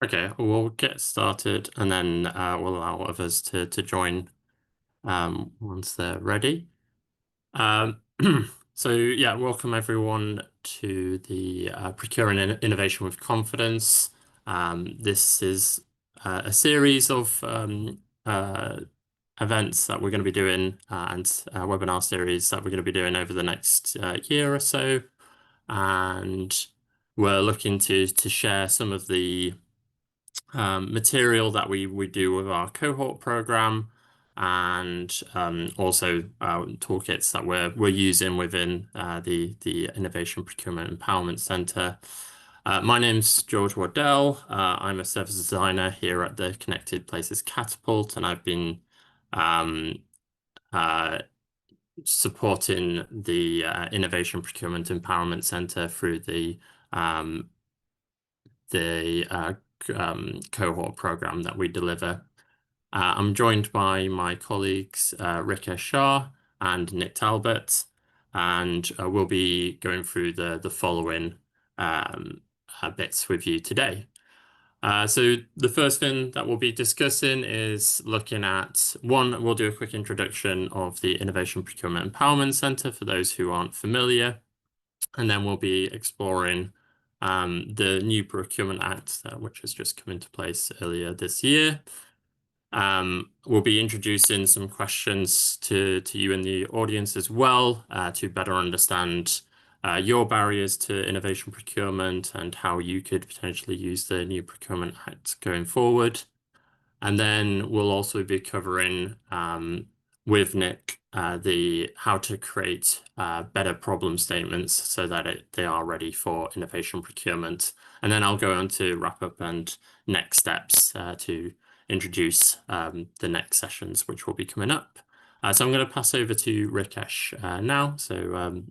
Okay, we'll get started and then we'll allow others to join once they're ready. Um, so yeah, welcome everyone to the Procuring Innovation with Confidence. This is a series of events that we're going to be doing and webinar series that we're going to be doing over the next year or so. And we're looking to share some of the material that we do with our cohort program and also toolkits that we're using within the Innovation Procurement Empowerment Center. My name's George Waddell. I'm a service designer here at the Connected Places Catapult, and I've been um, uh, supporting the Innovation Procurement Empowerment Center through um, the cohort program that we deliver. I'm joined by my colleagues Rikesh Shah and Nick Talbot, and we'll be going through the following um, bits with you today. So the first thing that we'll be discussing is looking at one, we'll do a quick introduction of the Innovation Procurement Empowerment Center for those who aren't familiar. And then we'll be exploring the new Procurement Act, which has just come into place earlier this year. We'll be introducing some questions to you in the audience as well to better understand your barriers to innovation procurement and how you could potentially use the new Procurement Act going forward. And then we'll also be covering with Nick the how to create better problem statements so that they are ready for innovation procurement. And then I'll go on to wrap up and next steps to introduce the next sessions, which will be coming up. So I'm going to pass over to Rikesh now. So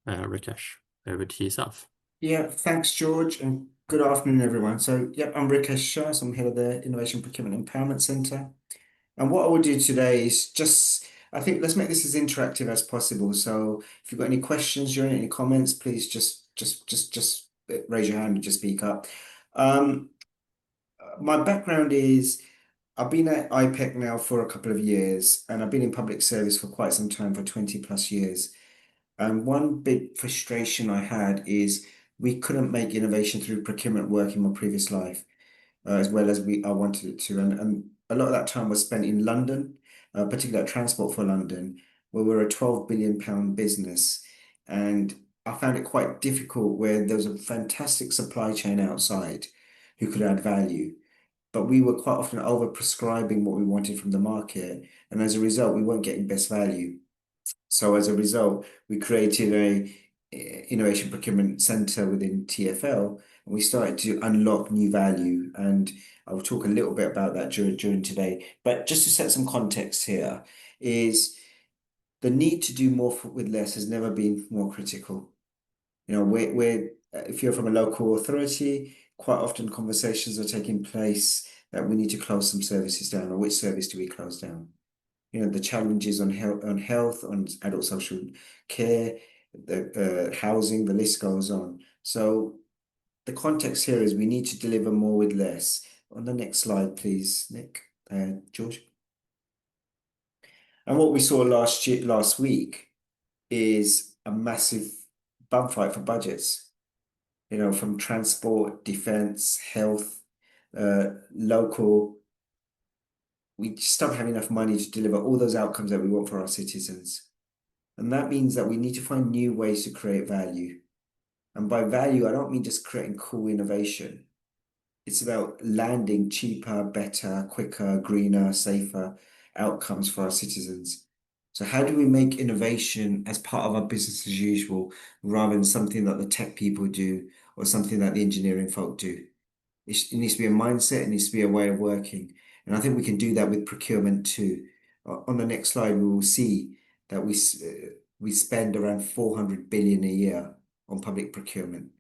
Rikesh, over to yourself. Yeah, thanks, George, and good afternoon, everyone. So, yep, I'm Rikesh Shah, so I'm head of the Innovation Procurement Empowerment Center. And what I will do today is I think let's make this as interactive as possible. So, if you've got any questions, during any comments, please just raise your hand and just speak up. Um, my background is I've been at IPEC now for a couple of years, and I've been in public service for quite some time, for 20 plus years. And one big frustration I had is we couldn't make innovation through procurement work in my previous life, as well as I wanted it to. And a lot of that time was spent in London, particularly at Transport for London, where we're a £12 billion business. And I found it quite difficult where there was a fantastic supply chain outside who could add value. But we were quite often over prescribing what we wanted from the market. And as a result, we weren't getting best value. So as a result, we created a innovation procurement center within TFL, and we started to unlock new value. And I'll talk a little bit about that during today. But just to set some context here, is the need to do more with less has never been more critical. If you're from a local authority, quite often conversations are taking place that we need to close some services down, or which service do we close down? The challenges on health, on adult social care, the housing, the list goes on. So the context here is we need to deliver more with less. On the next slide, please, Nick, George. And what we saw last week is a massive bum fight for budgets, from transport, defense, health, local. We just don't have enough money to deliver all those outcomes that we want for our citizens. And that means that we need to find new ways to create value. And by value, I don't mean just creating cool innovation. It's about landing cheaper, better, quicker, greener, safer outcomes for our citizens. So how do we make innovation as part of our business as usual, rather than something that the tech people do or something that the engineering folk do? It needs to be a mindset, it needs to be a way of working. And I think we can do that with procurement too. On the next slide, we will see that we spend around 400 billion a year on public procurement.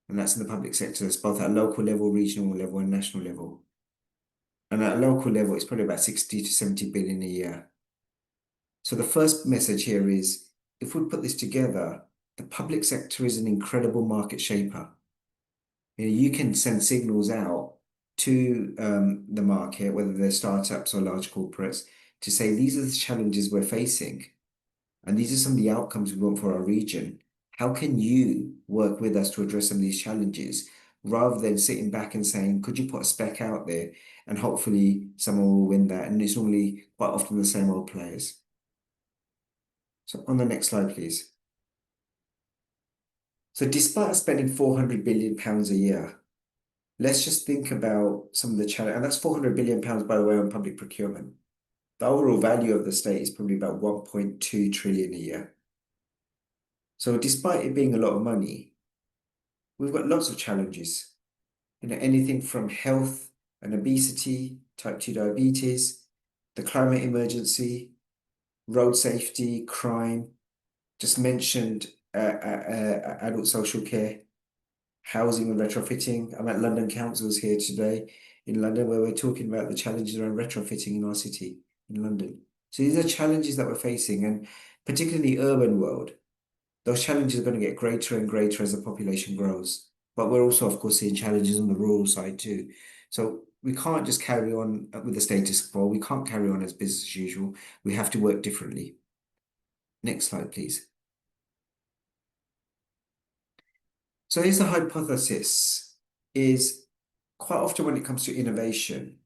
And that's in the public sector. It's both at local level, regional level, and national level. And at a local level, it's probably about 60 to 70 billion a year. So the first message here is, if we put this together, the public sector is an incredible market shaper. You can send signals out to the market, whether they're startups or large corporates, to say these are the challenges we're facing, and these are some of the outcomes we want for our region. How can you work with us to address some of these challenges, rather than sitting back and saying, could you put a spec out there and hopefully someone will win that? And it's normally quite often the same old players. So on the next slide, please. So despite us spending 400 billion pounds a year, let's just think about some of the challenge, and that's 400 billion pounds, by the way, on public procurement. The overall value of the state is probably about 1.2 trillion a year. So despite it being a lot of money, we've got lots of challenges. Anything from health and obesity, type 2 diabetes, the climate emergency, road safety, crime, just mentioned adult social care, housing and retrofitting. I'm at London Council's here today in London, where we're talking about the challenges around retrofitting in our city in London. So these are challenges that we're facing, and particularly in the urban world, those challenges are going to get greater and greater as the population grows. But we're also, of course, seeing challenges on the rural side too. So we can't just carry on with the status quo. We can't carry on as business as usual. We have to work differently. Next slide, please. So here's the hypothesis, is quite often when it comes to innovation,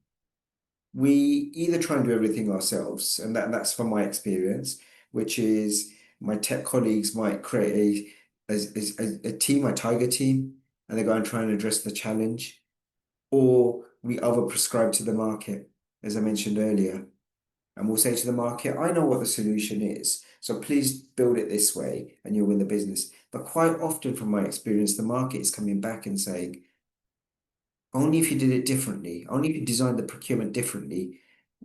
we either try and do everything ourselves, and that's from my experience, which is my tech colleagues might create a team, a tiger team, and they go and try and address the challenge, or we over-prescribe to the market, as I mentioned earlier. And we'll say to the market, I know what the solution is, so please build it this way and you'll win the business. But quite often, from my experience, the market is coming back and saying, only if you did it differently, only if you designed the procurement differently,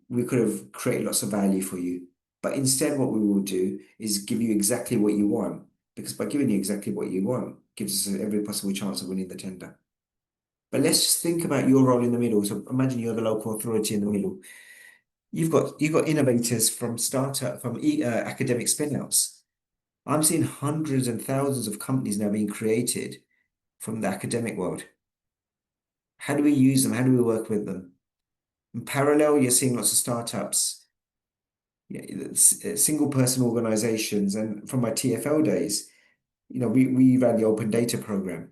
we could have created lots of value for you. But instead, what we will do is give you exactly what you want, because by giving you exactly what you want, gives us every possible chance of winning the tender. But let's just think about your role in the middle. So imagine you're the local authority in the middle. You've got innovators from startup, from academic spin-outs. I'm seeing hundreds and thousands of companies now being created from the academic world. How do we use them? How do we work with them? In parallel, you're seeing lots of startups, yeah, single person organizations. And from my TFL days, we ran the open data program.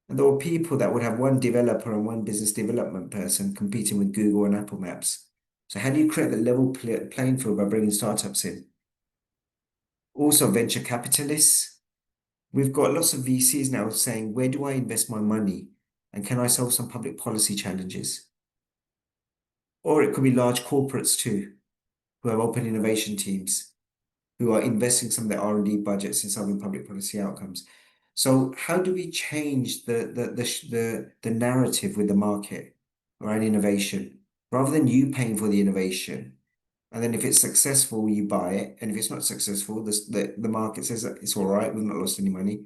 And there were people that would have one developer and one business development person competing with Google and Apple Maps. So how do you create the level playing field by bringing startups in? Also, venture capitalists. We've got lots of VCs now saying, where do I invest my money? And can I solve some public policy challenges? Or it could be large corporates too, who have open innovation teams, who are investing some of their R&D budgets in solving public policy outcomes. So how do we change the narrative with the market around innovation? Rather than you paying for the innovation, and then if it's successful, you buy it, and if it's not successful, the market says that it's all right, we've not lost any money.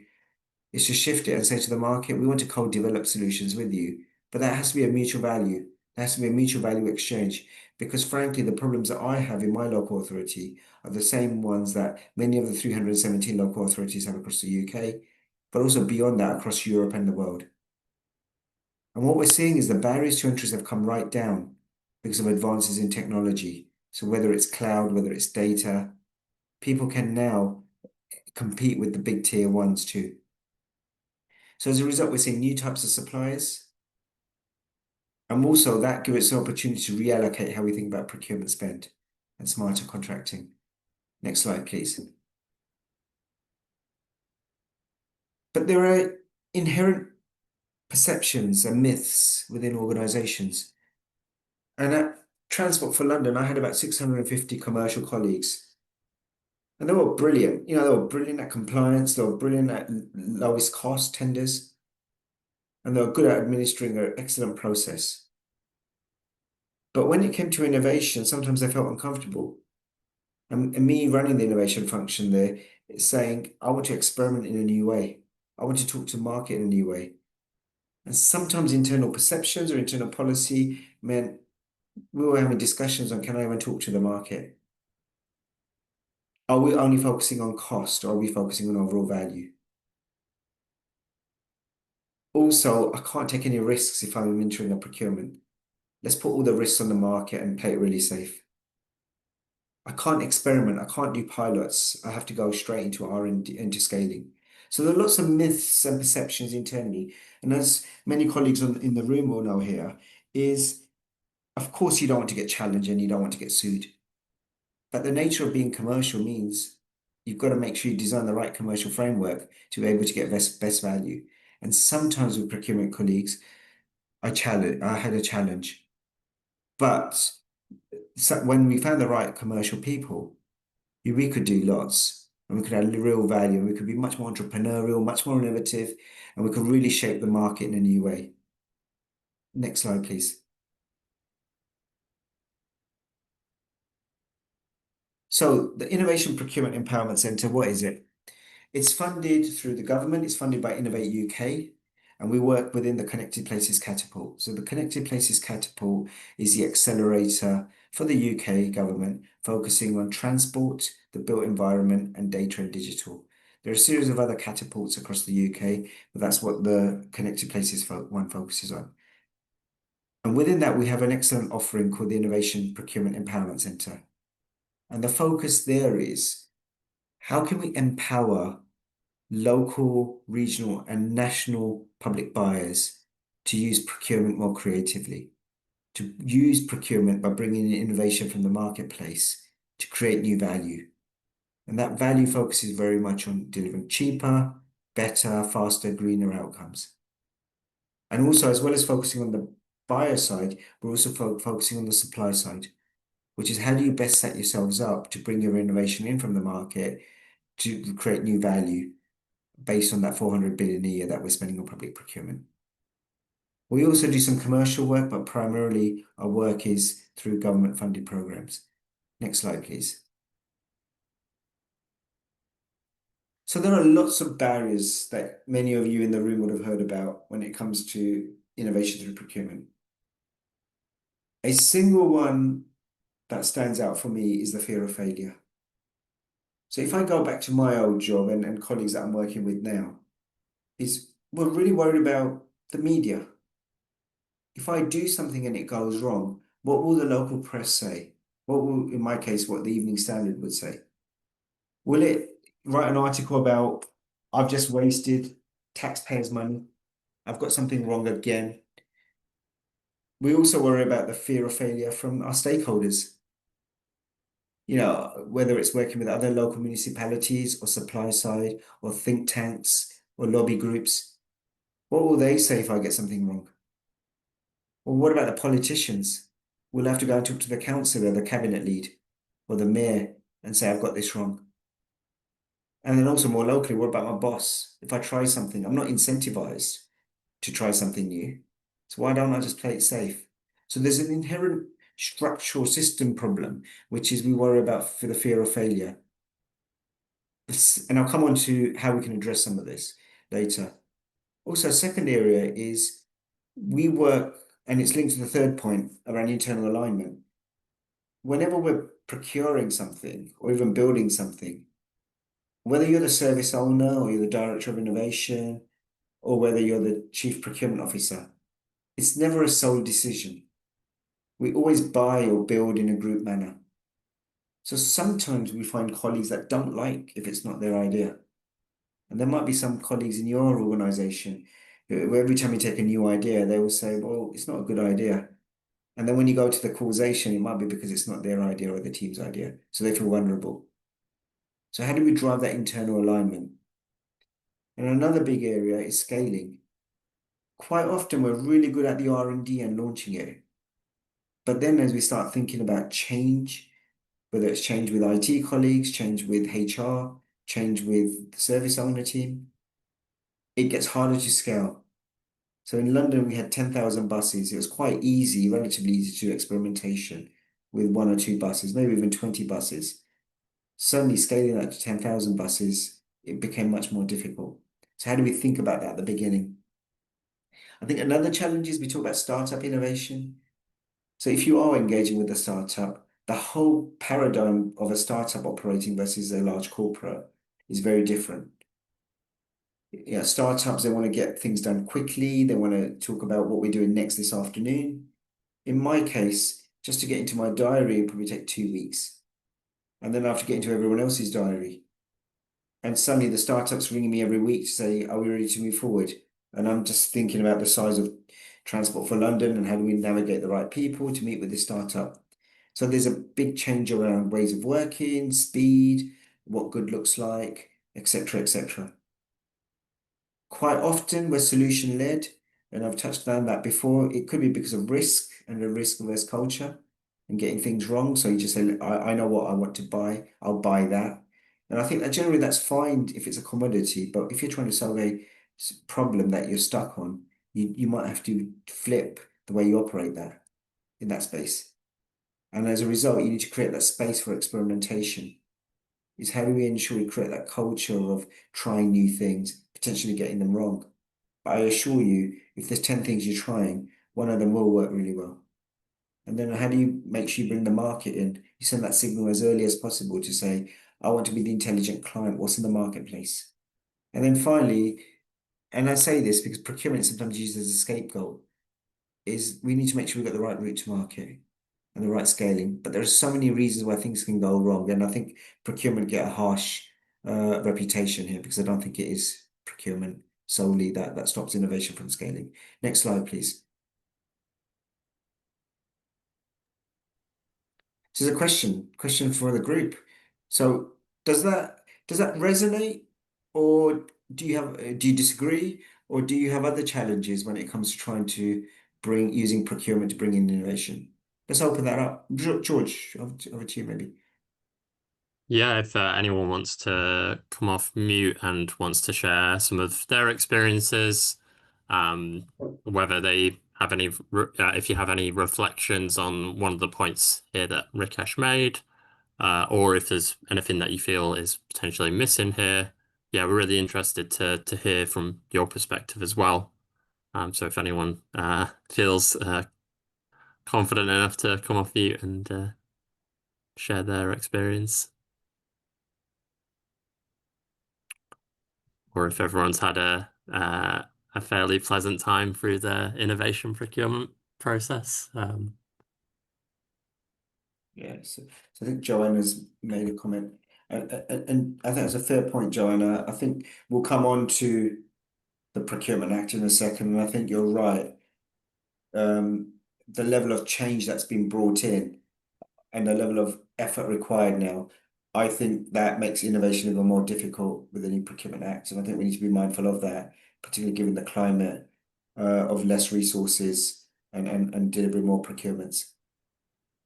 It's to shift it and say to the market, we want to co-develop solutions with you, but that has to be a mutual value. There has to be a mutual value exchange, because frankly, the problems that I have in my local authority are the same ones that many of the 317 local authorities have across the UK, but also beyond that across Europe and the world. And what we're seeing is the barriers to entry have come right down because of advances in technology. So whether it's cloud, whether it's data, people can now compete with the big tier ones too. So as a result, we're seeing new types of suppliers. And also that gives us an opportunity to reallocate how we think about procurement spend and smarter contracting. Next slide, please. But there are inherent perceptions and myths within organizations. And at Transport for London, I had about 650 commercial colleagues. And they were brilliant. They were brilliant at compliance. They were brilliant at lowest cost tenders. And they were good at administering an excellent process. But when it came to innovation, sometimes they felt uncomfortable. And me running the innovation function there is saying, I want to experiment in a new way. I want to talk to market in a new way. And sometimes internal perceptions or internal policy meant we were having discussions on, can I even talk to the market? Are we only focusing on cost, or are we focusing on overall value? Also, I can't take any risks if I'm entering a procurement. Let's put all the risks on the market and play it really safe. I can't experiment. I can't do pilots. I have to go straight into R&D, into scaling. So there are lots of myths and perceptions internally. And as many colleagues in the room will know here, is of course you don't want to get challenged and you don't want to get sued. But the nature of being commercial means you've got to make sure you design the right commercial framework to be able to get best value. And sometimes with procurement colleagues, I had a challenge. But when we found the right commercial people, we could do lots and we could add real value and we could be much more entrepreneurial, much more innovative, and we could really shape the market in a new way. Next slide, please. So the Innovation Procurement Empowerment Centre, what is it? It's funded through the government. It's funded by Innovate UK, and we work within the Connected Places Catapult. So the Connected Places Catapult is the accelerator for the UK government, focusing on transport, the built environment, and data and digital. There are a series of other catapults across the UK, but that's what the Connected Places one focuses on. And within that, we have an excellent offering called the Innovation Procurement Empowerment Centre. And the focus there is how can we empower local, regional, and national public buyers to use procurement more creatively, to use procurement by bringing in innovation from the marketplace to create new value. And that value focuses very much on delivering cheaper, better, faster, greener outcomes. And also, as well as focusing on the buyer side, we're also focusing on the supply side, which is how do you best set yourselves up to bring your innovation in from the market to create new value based on that 400 billion a year that we're spending on public procurement. We also do some commercial work, but primarily our work is through government funded programs. Next slide, please. So there are lots of barriers that many of you in the room would have heard about when it comes to innovation through procurement. A single one that stands out for me is the fear of failure. So if I go back to my old job and colleagues that I'm working with now, is we're really worried about the media. If I do something and it goes wrong, what will the local press say? What will, in my case, what the Evening Standard would say? Will it write an article about, I've just wasted taxpayers' money, I've got something wrong again? We also worry about the fear of failure from our stakeholders. You know, whether it's working with other local municipalities or supply side or think tanks or lobby groups, what will they say if I get something wrong? Well, what about the politicians? We'll have to go and talk to the councillor, the cabinet lead, or the mayor and say, I've got this wrong. And then also more locally, what about my boss? If I try something, I'm not incentivized to try something new. So why don't I just play it safe? So there's an inherent structural system problem, which is we worry about for the fear of failure. And I'll come on to how we can address some of this later. Also, a second area is we work, and it's linked to the third point around internal alignment. Whenever we're procuring something or even building something, whether you're the service owner or you're the director of innovation or whether you're the chief procurement officer, it's never a sole decision. We always buy or build in a group manner. So sometimes we find colleagues that don't like if it's not their idea. And there might be some colleagues in your organization who every time you take a new idea, they will say, well, it's not a good idea. And then when you go to the causation, it might be because it's not their idea or the team's idea. So they feel vulnerable. So how do we drive that internal alignment? And another big area is scaling. Quite often we're really good at the R&D and launching it. But then as we start thinking about change, whether it's change with IT colleagues, change with HR, change with the service owner team, it gets harder to scale. So in London, we had 10,000 buses. It was quite easy, relatively easy to do experimentation with one or two buses, maybe even 20 buses. Suddenly scaling that to 10,000 buses, it became much more difficult. So how do we think about that at the beginning? I think another challenge is we talk about startup innovation. So if you are engaging with a startup, the whole paradigm of a startup operating versus a large corporate is very different. Yeah, startups, they want to get things done quickly. They want to talk about what we're doing next this afternoon. In my case, just to get into my diary, it probably take 2 weeks. And then I have to get into everyone else's diary. And suddenly the startup's ringing me every week to say, are we ready to move forward? And I'm just thinking about the size of Transport for London and how do we navigate the right people to meet with this startup. So there's a big change around ways of working, speed, what good looks like, etc., etc. Quite often we're solution led, and I've touched on that before. It could be because of risk and a risk averse culture and getting things wrong. So you just say, "Look, I know what I want to buy, I'll buy that." And I think that generally that's fine if it's a commodity, but if you're trying to solve a problem that you're stuck on, you might have to flip the way you operate that in that space. And as a result, you need to create that space for experimentation. Is how do we ensure we create that culture of trying new things, potentially getting them wrong? But I assure you, if there's 10 things you're trying, one of them will work really well. And then how do you make sure you bring the market in? You send that signal as early as possible to say, I want to be the intelligent client. What's in the marketplace? And then finally, and I say this because procurement is sometimes used as a scapegoat, is we need to make sure we've got the right route to market and the right scaling. But there are so many reasons why things can go wrong. And I think procurement get a harsh reputation here because I don't think it is procurement solely that stops innovation from scaling. Next slide, please. This is a question for the group. So does that resonate, or do you disagree, or do you have other challenges when it comes to trying to bring using procurement to bring in innovation? Let's open that up. George, over to you maybe. Yeah, if anyone wants to come off mute and wants to share some of their experiences, whether they have any, if you have any reflections on one of the points here that Rikesh made, or if there's anything that you feel is potentially missing here, yeah, we're really interested to hear from your perspective as well. So if anyone feels confident enough to come off mute and share their experience. Or if everyone's had a fairly pleasant time through the innovation procurement process. Yeah, so I think Joanna's made a comment, and I think that's a fair point, Joanna. I think we'll come on to the Procurement Act in a second, and I think you're right. The level of change that's been brought in and the level of effort required now, I think that makes innovation even more difficult with the new Procurement Act, and I think we need to be mindful of that, particularly given the climate of less resources and delivering more procurements.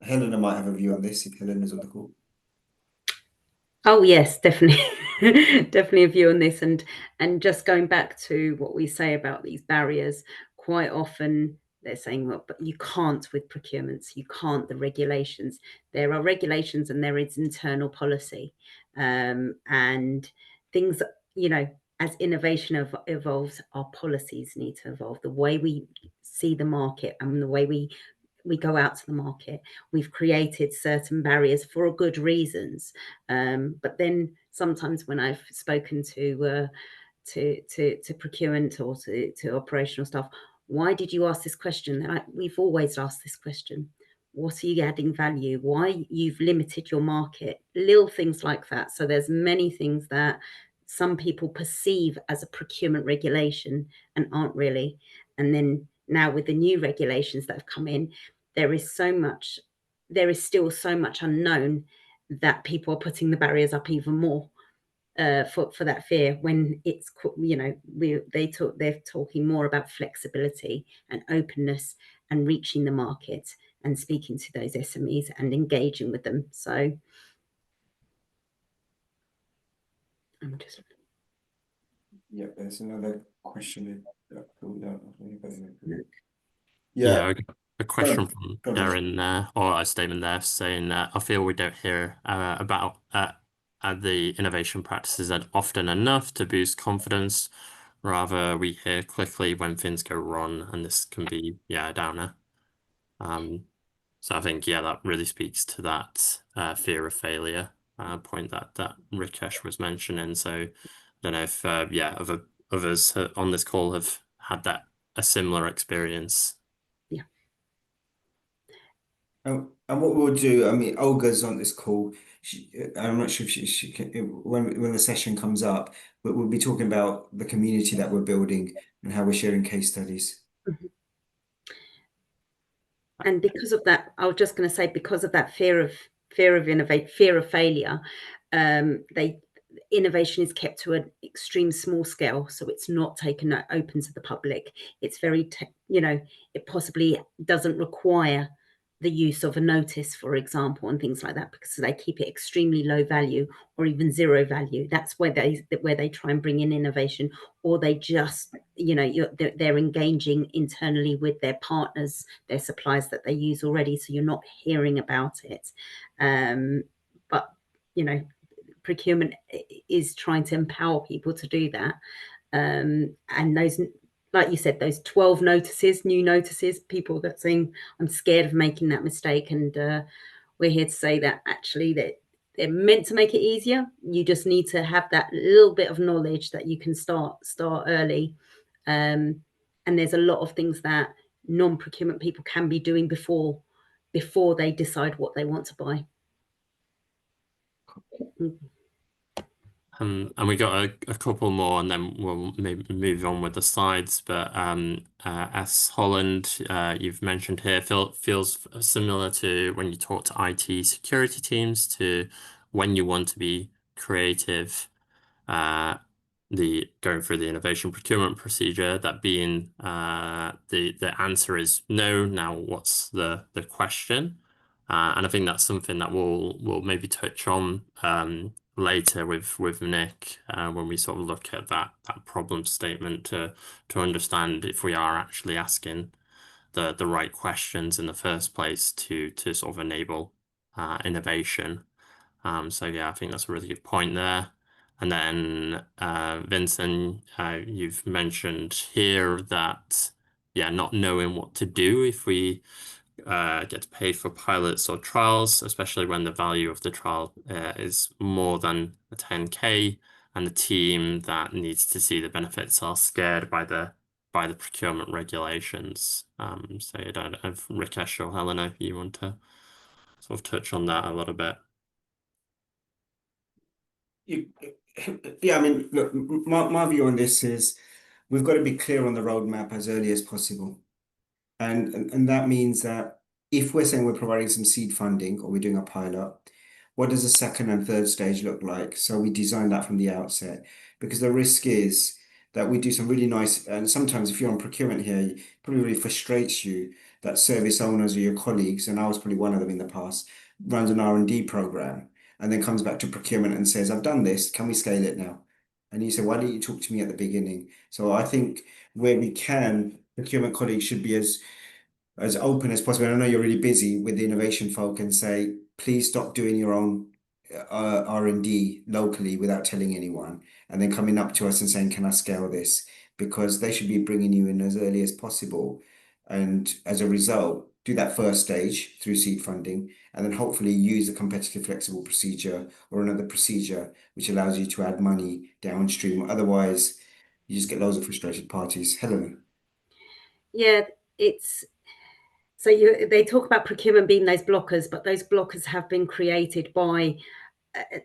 Helena might have a view on this if Helena's on the call. Oh yes, definitely, definitely a view on this, and just going back to what we say about these barriers. Quite often they're saying, well, but you can't with procurements, you can't. The regulations, there are regulations, and there is internal policy, and things. As innovation evolves, our policies need to evolve. The way we see the market and the way we go out to the market. We've created certain barriers for good reasons, but then sometimes when I've spoken to procurement or to operational staff, why did you ask this question? We've always asked this question. What are you adding value? Why you've limited your market? Little things like that. So there's many things that some people perceive as a procurement regulation and aren't really. And then now with the new regulations that have come in, there is still so much unknown that people are putting the barriers up even more for that fear when it's they're talking more about flexibility and openness and reaching the market and speaking to those SMEs and engaging with them. So I'm just Yeah, there's another question that pulled out. Yeah, Yeah, a go question on. from Go on, Rich. Darren there, or a statement there saying, I feel we don't hear about the innovation practices often enough to boost confidence. Rather, we hear quickly when things go wrong, and this can be, yeah, a downer. Um, so I think, yeah, that really speaks to that fear of failure point that Rikesh was mentioning. So I don't know if, yeah, other others on this call have had a similar experience. Yeah. And what we'll do, I mean, Olga's on this call. I'm not sure if she can, when the session comes up, but we'll be talking about the community that we're building and how we're sharing case studies. Mm-hmm. And because of that, I was just going to say, because of that fear of failure, innovation is kept to an extreme small scale, so it's not taken open to the public. It's very, it possibly doesn't require the use of a notice, for example, and things like that, because they keep it extremely low value or even zero value. That's where they try and bring in innovation, or they just, they're engaging internally with their partners, their suppliers that they use already, so you're not hearing about it. But procurement is trying to empower people to do that. And those, like you said, those 12 notices, new notices, people that saying, I'm scared of making that mistake. And we're here to say that actually that they're meant to make it easier. You just need to have that little bit of knowledge that you can start early. And there's a lot of things that non-procurement people can be doing before they decide what they want to buy. And we got a couple more, and then we'll maybe move on with the slides. But S. Holland, you've mentioned here, feels similar to when you talk to IT security teams, to when you want to be creative. Going through the innovation procurement procedure, that being the answer is no. Now, what's the question? And I think that's something that we'll maybe touch on later with Nick when we sort of look at that problem statement to understand if we are actually asking the right questions in the first place to sort of enable innovation. So yeah, I think that's a really good point there. And then Vincent, you've mentioned here that not knowing what to do if we get paid for pilots or trials, especially when the value of the trial is more than a 10K, and the team that needs to see the benefits are scared by the procurement regulations. So I don't know if Rikesh or Helena, if you want to sort of touch on that a little bit. Yeah, I mean, look, my view on this is we've got to be clear on the roadmap as early as possible. And that means that if we're saying we're providing some seed funding or we're doing a pilot, what does the second and third stage look like? So we design that from the outset, because the risk is that we do some really nice, and sometimes if you're on procurement here, it probably really frustrates you that service owners or your colleagues, and I was probably one of them in the past, runs an R&D program and then comes back to procurement and says, I've done this, can we scale it now? And you say, why didn't you talk to me at the beginning? So I think where we can, procurement colleagues should be as open as possible. And I know you're really busy with the innovation folk, and say, please stop doing your own R&D locally without telling anyone, and then coming up to us and saying, can I scale this? Because they should be bringing you in as early as possible. And as a result, do that first stage through seed funding, and then hopefully use a competitive flexible procedure or another procedure which allows you to add money downstream. Otherwise, you just get loads of frustrated parties. Helena. Yeah, it's so they talk about procurement being those blockers, but those blockers have been created by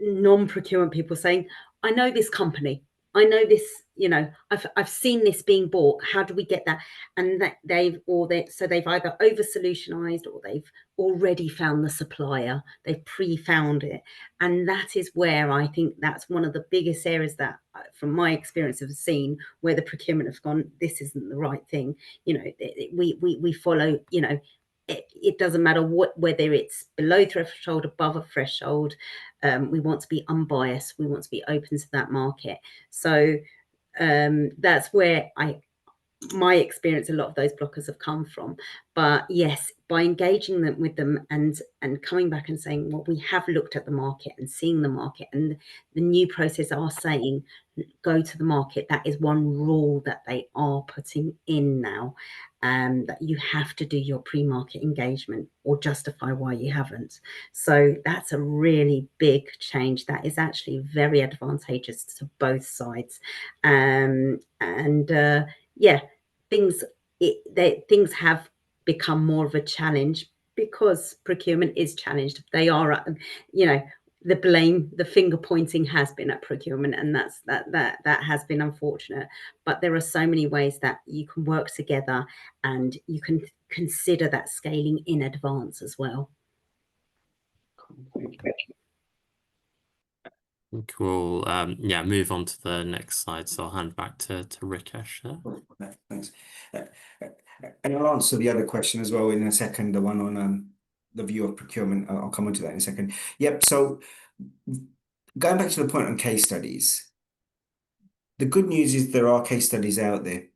non-procurement people saying, I know this company, I know this, I've seen this being bought, how do we get that? And that so they've either over solutionized, or they've already found the supplier, they've pre-found it. And that is where I think that's one of the biggest areas that from my experience have seen where the procurement have gone, this isn't the right thing. We follow, it doesn't matter whether it's below threshold, above a threshold. We want to be unbiased. We want to be open to that market. So that's where my experience, a lot of those blockers have come from. But yes, by engaging them with them and coming back and saying, well, we have looked at the market and seeing the market, and the new process are saying, go to the market. That is one rule that they are putting in now. that you have to do your pre-market engagement or justify why you haven't. So that's a really big change that is actually very advantageous to both sides. Yeah, things have become more of a challenge because procurement is challenged. They are, you know, the finger pointing has been at procurement, and that has been unfortunate. But there are so many ways that you can work together, and you can consider that scaling in advance as well. Thank you. Cool. Yeah, move on to the next slide. So I'll hand back to Rikesh there. Thanks. And I'll answer the other question as well in a second, the one on the view of procurement. I'll come on to that in a second. Yep. So going back to the point on case studies, the good news is there are case studies out there.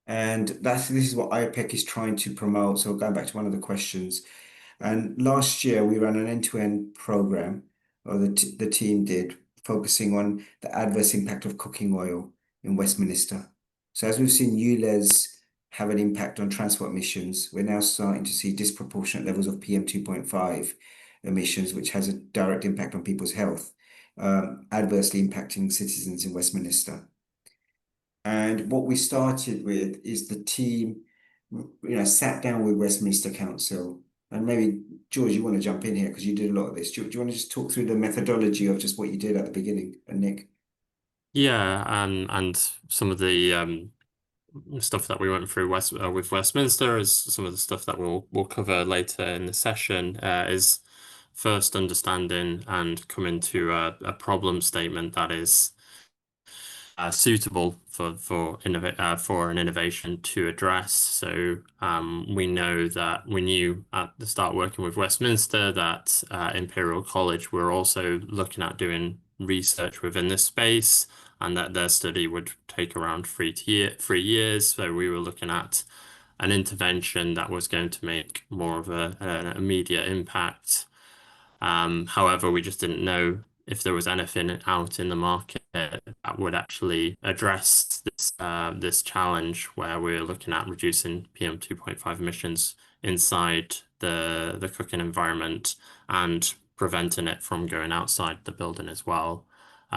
And this is what IPEC is trying to promote. So going back to one of the questions, and last year we ran an end-to-end program, or the team did, focusing on the adverse impact of cooking oil in Westminster. So as we've seen ULEZ have an impact on transport emissions, we're now starting to see disproportionate levels of PM 2.5 emissions, which has a direct impact on people's health, adversely impacting citizens in Westminster. And what we started with is the team, sat down with Westminster Council. And maybe, George, you want to jump in here because you did a lot of this. Do you want to just talk through the methodology of just what you did at the beginning? And Nick? Yeah, and some of the stuff that we went through with Westminster is some of the stuff that we'll cover later in the session. Is first understanding and coming to a problem statement that is suitable for an innovation to address. So we know that we knew at the start working with Westminster that Imperial College were also looking at doing research within this space, and that their study would take around 3 years. So we were looking at an intervention that was going to make more of an immediate impact. However, we just didn't know if there was anything out in the market that would actually address this challenge where we're looking at reducing PM 2.5 emissions inside the cooking environment and preventing it from going outside the building as well.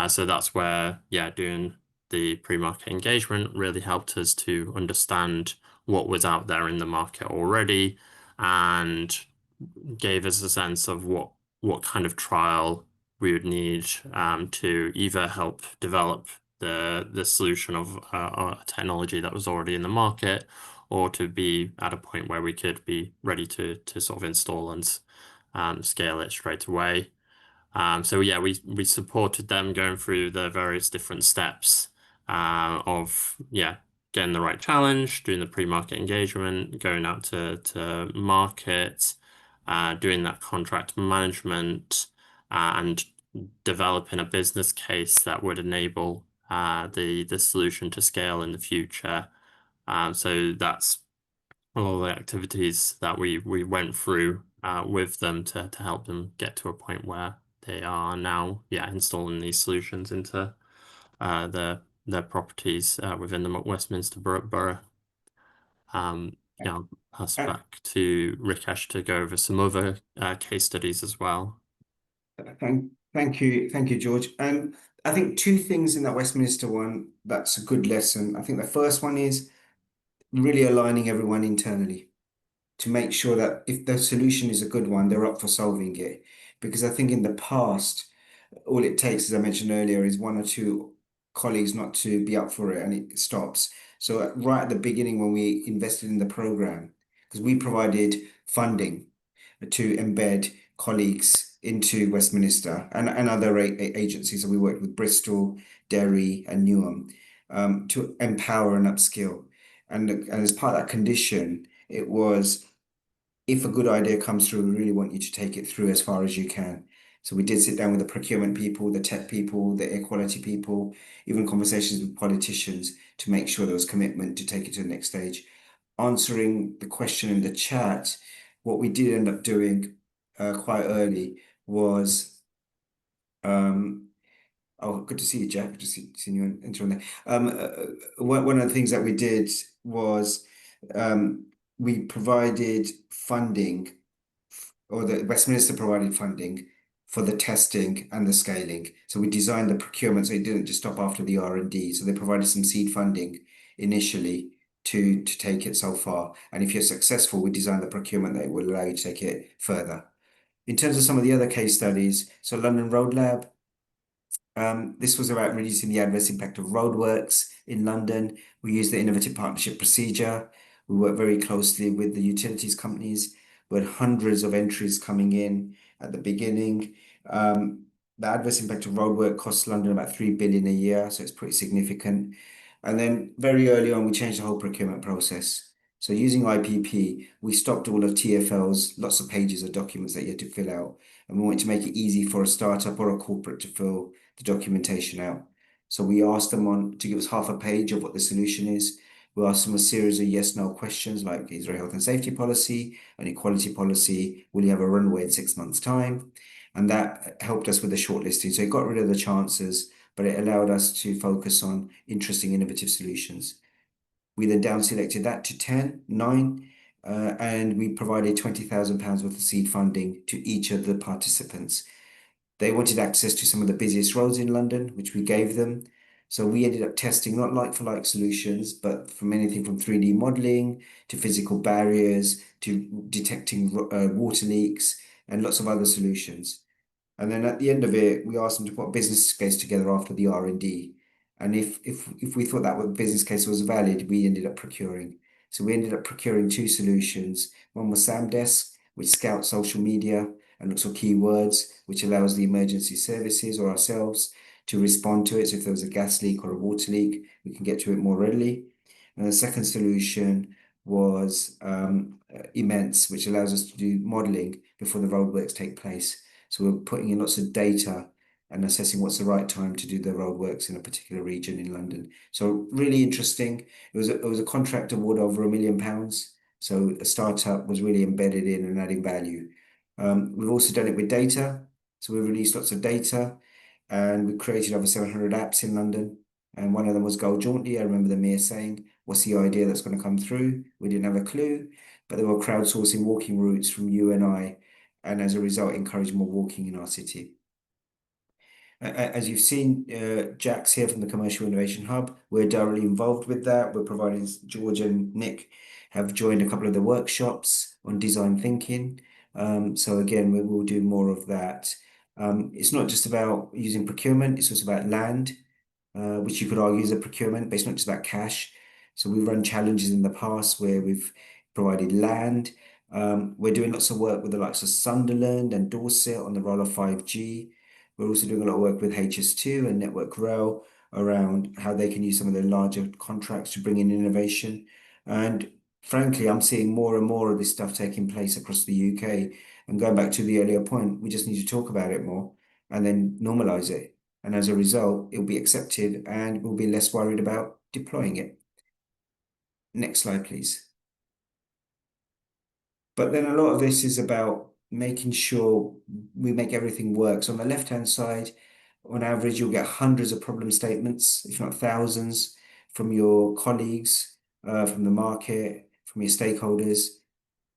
So that's where, yeah, doing the pre-market engagement really helped us to understand what was out there in the market already and gave us a sense of what kind of trial we would need to either help develop the solution of a technology that was already in the market, or to be at a point where we could be ready to sort of install and scale it straight away. So yeah, we supported them going through the various different steps of getting the right challenge, doing the pre-market engagement, going out to market, doing that contract management, and developing a business case that would enable the solution to scale in the future. So that's all the activities that we went through with them to help them get to a point where they are now, installing these solutions into their properties within the Westminster Borough. I'll pass Uh, back to Rikesh to go over some other case studies as well. Thank you, George. And I think two things in that Westminster one, that's a good lesson. I think the first one is really aligning everyone internally to make sure that if the solution is a good one, they're up for solving it. Because I think in the past, all it takes, as I mentioned earlier, is one or two colleagues not to be up for it and it stops. So right at the beginning, when we invested in the program, because we provided funding to embed colleagues into Westminster and other agencies. So we worked with Bristol, Derry, and Newham to empower and upskill. And as part of that condition, it was if a good idea comes through, we really want you to take it through as far as you can. So we did sit down with the procurement people, the tech people, the air quality people, even conversations with politicians to make sure there was commitment to take it to the next stage. Answering the question in the chat, what we did end up doing quite early was, oh, good to see you, Jack. Good to see you enter on there. One of the things that we did was we provided funding, or the Westminster provided funding for the testing and the scaling. So we designed the procurement so it didn't just stop after the R&D. So they provided some seed funding initially to take it so far. And if you're successful, we designed the procurement that will allow you to take it further. In terms of some of the other case studies, so London Road Lab, this was about reducing the adverse impact of roadworks in London. We used the innovative partnership procedure. We worked very closely with the utilities companies. We had hundreds of entries coming in at the beginning. The adverse impact of roadwork costs London about 3 billion a year, so it's pretty significant. And then very early on, we changed the whole procurement process. So using IPP, we stopped all of TFLs, lots of pages of documents that you had to fill out. And we wanted to make it easy for a startup or a corporate to fill the documentation out. So we asked them to give us half a page of what the solution is. We asked them a series of yes/no questions like, is there a health and safety policy, an equality policy? Will you have a runway in 6 months' time? And that helped us with the shortlisting. So it got rid of the chances, but it allowed us to focus on interesting, innovative solutions. We then down selected that to 9, and we provided £20,000 worth of seed funding to each of the participants. They wanted access to some of the busiest roads in London, which we gave them. So we ended up testing not like-for-like solutions, but from anything from 3D modeling to physical barriers to detecting water leaks and lots of other solutions. And then at the end of it, we asked them to put a business case together after the R&D. And if we thought that business case was valid, we ended up procuring. So we ended up procuring 2 solutions. One was Samdesk, which scouts social media and looks for keywords, which allows the emergency services or ourselves to respond to it. So if there was a gas leak or a water leak, we can get to it more readily. And the second solution was Immense, which allows us to do modeling before the roadworks take place. So we're putting in lots of data and assessing what's the right time to do the roadworks in a particular region in London. So really interesting. It was a contract award over £1 million. So a startup was really embedded in and adding value. We've also done it with data. So we've released lots of data and we created over 700 apps in London. And one of them was Go Jauntly. I remember the mayor saying, what's the idea that's going to come through? We didn't have a clue, but they were crowdsourcing walking routes from you and I, and as a result, encourage more walking in our city. As you've seen, Jack's here from the Commercial Innovation Hub. We're directly involved with that. We're providing, George and Nick have joined a couple of the workshops on design thinking. So again, we will do more of that. It's not just about using procurement, it's also about land, which you could argue is a procurement, but it's not just about cash. So we've run challenges in the past where we've provided land. We're doing lots of work with the likes of Sunderland and Dorset on the roll of 5G. We're also doing a lot of work with HS2 and Network Rail around how they can use some of their larger contracts to bring in innovation. And frankly, I'm seeing more and more of this stuff taking place across the UK. And going back to the earlier point, we just need to talk about it more and then normalize it. And as a result, it'll be accepted and we'll be less worried about deploying it. Next slide, please. But then a lot of this is about making sure we make everything work. So on the left-hand side, on average, you'll get hundreds of problem statements, if not thousands, from your colleagues, from the market, from your stakeholders.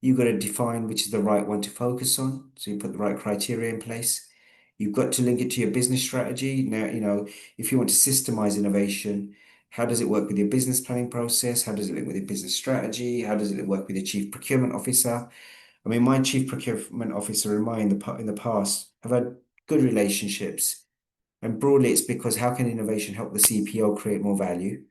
You've got to define which is the right one to focus on. So you put the right criteria in place. You've got to link it to your business strategy. Now, if you want to systemize innovation, how does it work with your business planning process? How does it link with your business strategy? How does it work with your chief procurement officer? I mean, my chief procurement officer and I in the past have had good relationships. And broadly, it's because how can innovation help the CPO create more value,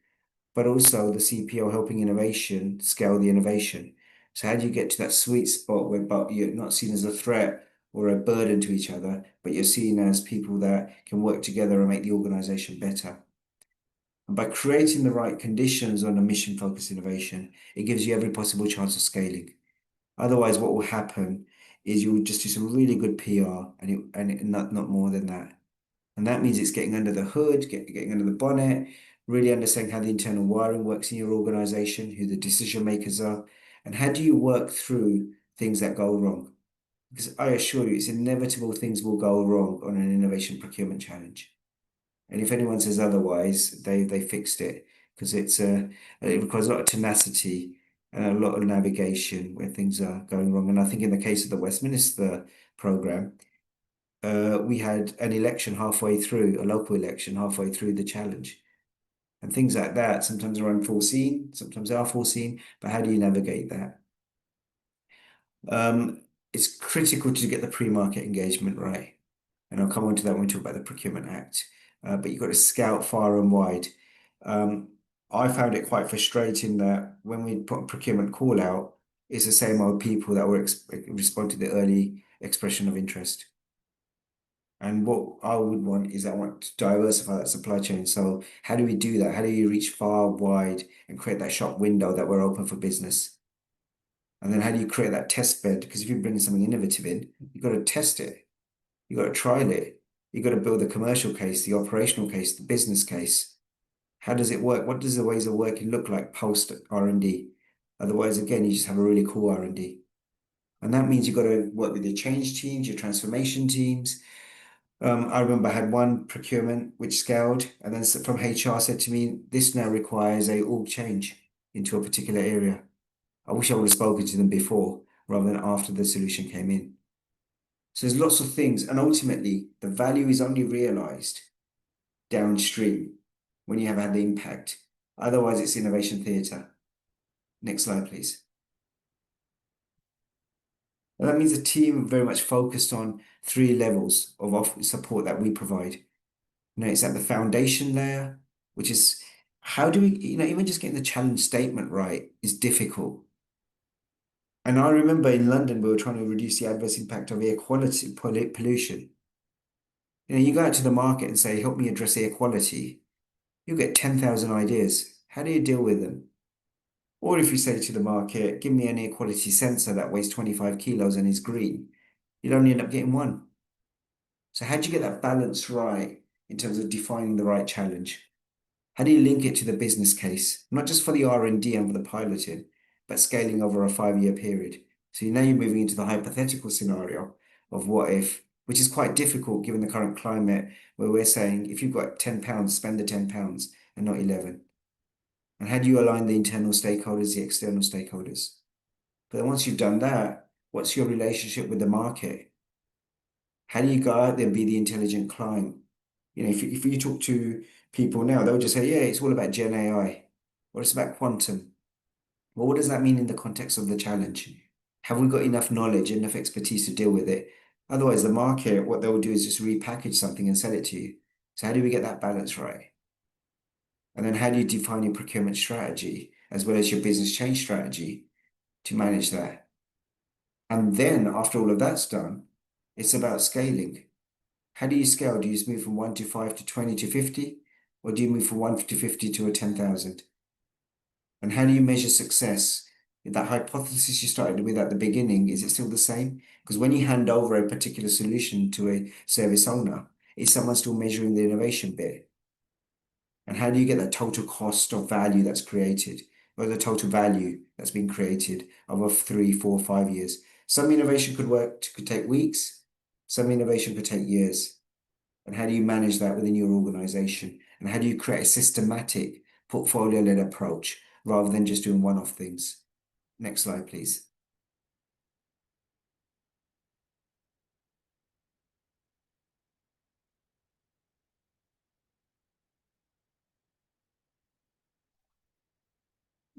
but also the CPO helping innovation scale the innovation. So how do you get to that sweet spot where but you're not seen as a threat or a burden to each other, but you're seen as people that can work together and make the organization better? And by creating the right conditions on a mission-focused innovation, it gives you every possible chance of scaling. Otherwise, what will happen is you'll just do some really good PR and not more than that. And that means it's getting under the hood, getting under the bonnet, really understanding how the internal wiring works in your organization, who the decision makers are, and how do you work through things that go wrong? Because I assure you, it's inevitable things will go wrong on an innovation procurement challenge. And if anyone says otherwise, they fixed it because it requires a lot of tenacity and a lot of navigation where things are going wrong. And I think in the case of the Westminster program, we had an election halfway through, a local election halfway through the challenge. And things like that sometimes are unforeseen, sometimes are foreseen, but how do you navigate that? It's critical to get the pre-market engagement right. And I'll come on to that when we talk about the Procurement Act. But you've got to scout far and wide. Um, I found it quite frustrating that when we put a procurement call out, it's the same old people that were respond to the early expression of interest. And what I would want is I want to diversify that supply chain. So how do we do that? How do you reach far, wide, and create that shop window that we're open for business? And then how do you create that test bed? Because if you're bringing something innovative in, you've got to test it. You've got to trial it. You've got to build the commercial case, the operational case, the business case. How does it work? What does the ways of working look like post R&D? Otherwise, again, you just have a really cool R&D. And that means you've got to work with your change teams, your transformation teams. I remember I had one procurement which scaled, and then from HR said to me, this now requires a org change into a particular area. I wish I would have spoken to them before rather than after the solution came in. So there's lots of things, and ultimately the value is only realized downstream when you have had the impact. Otherwise, it's innovation theatre. Next slide, please. And that means the team very much focused on three levels of support that we provide. It's at the foundation layer, which is how do we, even just getting the challenge statement right is difficult. And I remember in London, we were trying to reduce the adverse impact of air quality pollution. You go out to the market and say, help me address air quality. You'll get 10,000 ideas. How do you deal with them? Or if you say to the market, give me an air quality sensor that weighs 25 kilos and is green, you'd only end up getting one. So how do you get that balance right in terms of defining the right challenge? How do you link it to the business case, not just for the R&D and for the piloting, but scaling over a 5-year period? So now you're moving into the hypothetical scenario of what if, which is quite difficult given the current climate where we're saying if you've got £10, spend the £10 and not 11. And how do you align the internal stakeholders, the external stakeholders? But then once you've done that, what's your relationship with the market? How do you go out there and be the intelligent client? If you talk to people now, they'll just say, yeah, it's all about Gen AI, or it's about quantum. Well, what does that mean in the context of the challenge? Have we got enough knowledge, enough expertise to deal with it? Otherwise, the market, what they'll do is just repackage something and sell it to you. So how do we get that balance right? And then how do you define your procurement strategy as well as your business change strategy to manage that? And then after all of that's done, it's about scaling. How do you scale? Do you just move from 1 to 5 to 20 to 50? Or do you move from 1 to 50 to a 10,000? And how do you measure success? That hypothesis you started with at the beginning, is it still the same? Because when you hand over a particular solution to a service owner, is someone still measuring the innovation bit? And how do you get that total cost of value that's created, or the total value that's been created over 3, 4, 5 years? Some innovation could take weeks, some innovation could take years. And how do you manage that within your organization? And how do you create a systematic portfolio-led approach rather than just doing one-off things? Next slide, please.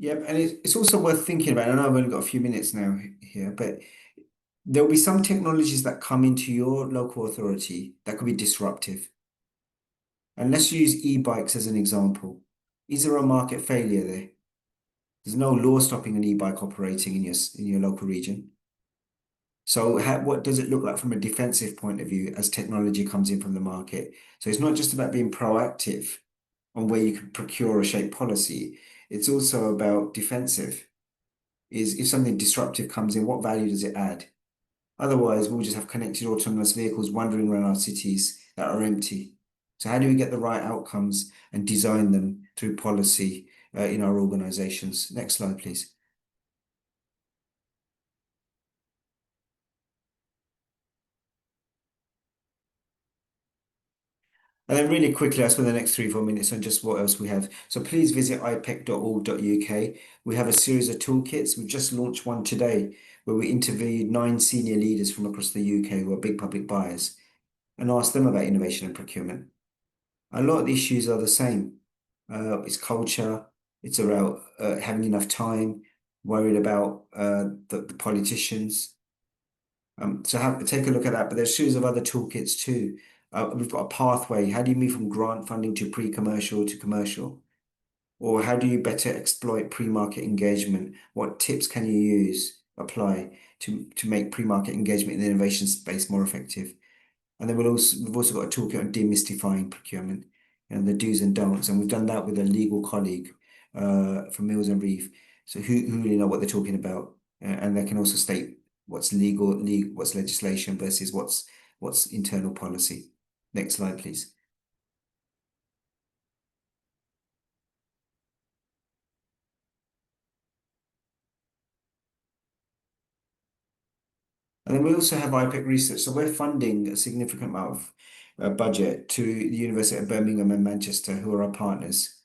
Yep, and it's also worth thinking about. I know I've only got a few minutes now here, but there'll be some technologies that come into your local authority that could be disruptive. And let's use e-bikes as an example. Is there a market failure there? There's no law stopping an e-bike operating in your local region. So what does it look like from a defensive point of view as technology comes in from the market? So it's not just about being proactive on where you can procure or shape policy. It's also about defensive. Is if something disruptive comes in, what value does it add? Otherwise, we'll just have connected autonomous vehicles wandering around our cities that are empty. So how do we get the right outcomes and design them through policy in our organizations? Next slide, please. And then really quickly, I'll spend the next 3, 4 minutes on just what else we have. So please visit ipec.org.uk. We have a series of toolkits. We've just launched one today where we interviewed 9 senior leaders from across the UK who are big public buyers and asked them about innovation and procurement. A lot of the issues are the same. It's culture, it's about having enough time, worried about the politicians. Take a look at that. But there's series of other toolkits too. We've got a pathway. How do you move from grant funding to pre-commercial to commercial? Or how do you better exploit pre-market engagement? What tips can you apply to make pre-market engagement in the innovation space more effective? And then we've also got a toolkit on demystifying procurement and the do's and don'ts. And we've done that with a legal colleague from Mills and Reeve, so who really know what they're talking about, and they can also state what's what's legislation versus what's internal policy. Next slide, please. And then we also have IPEC research. So we're funding a significant amount of budget to the University of Birmingham and Manchester, who are our partners.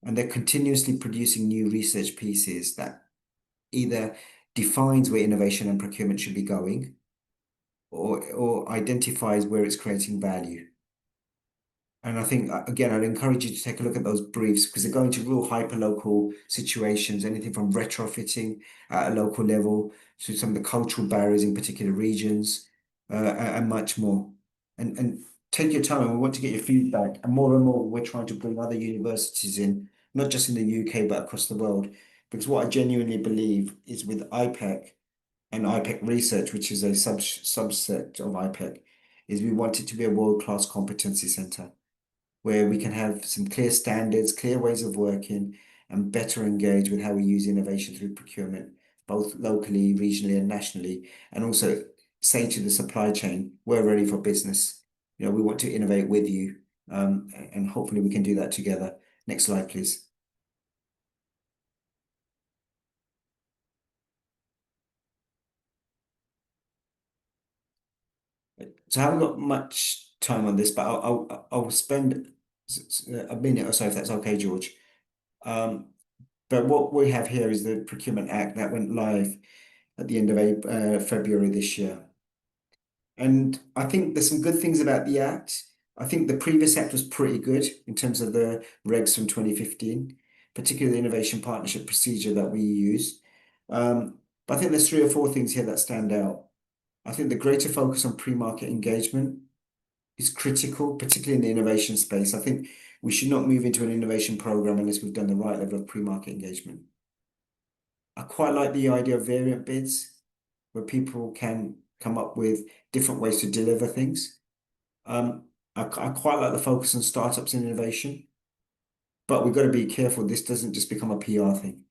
And they're continuously producing new research pieces that either defines where innovation and procurement should be going or identifies where it's creating value. And I think, again, I'd encourage you to take a look at those briefs because they're going to real hyper-local situations, anything from retrofitting at a local level to some of the cultural barriers in particular regions, and much more. And take your time. We want to get your feedback. And more, we're trying to bring other universities in, not just in the UK, but across the world. Because what I genuinely believe is with IPEC and IPEC Research, which is a subset of IPEC, is we want it to be a world-class competency centre where we can have some clear standards, clear ways of working, and better engage with how we use innovation through procurement, both locally, regionally, and nationally, and also say to the supply chain, we're ready for business. We want to innovate with you, and hopefully we can do that together. Next slide, please. So I haven't got much time on this, but I'll spend a minute or so if that's okay, George. But what we have here is the Procurement Act that went live at the end of February this year. And I think there's some good things about the Act. I think the previous Act was pretty good in terms of the regs from 2015, particularly the Innovation Partnership procedure that we used. But I think there's 3 or 4 things here that stand out. I think the greater focus on pre-market engagement is critical, particularly in the innovation space. I think we should not move into an innovation program unless we've done the right level of pre-market engagement. I quite like the idea of variant bids, where people can come up with different ways to deliver things. I quite like the focus on startups and innovation, but we've got to be careful this doesn't just become a PR thing.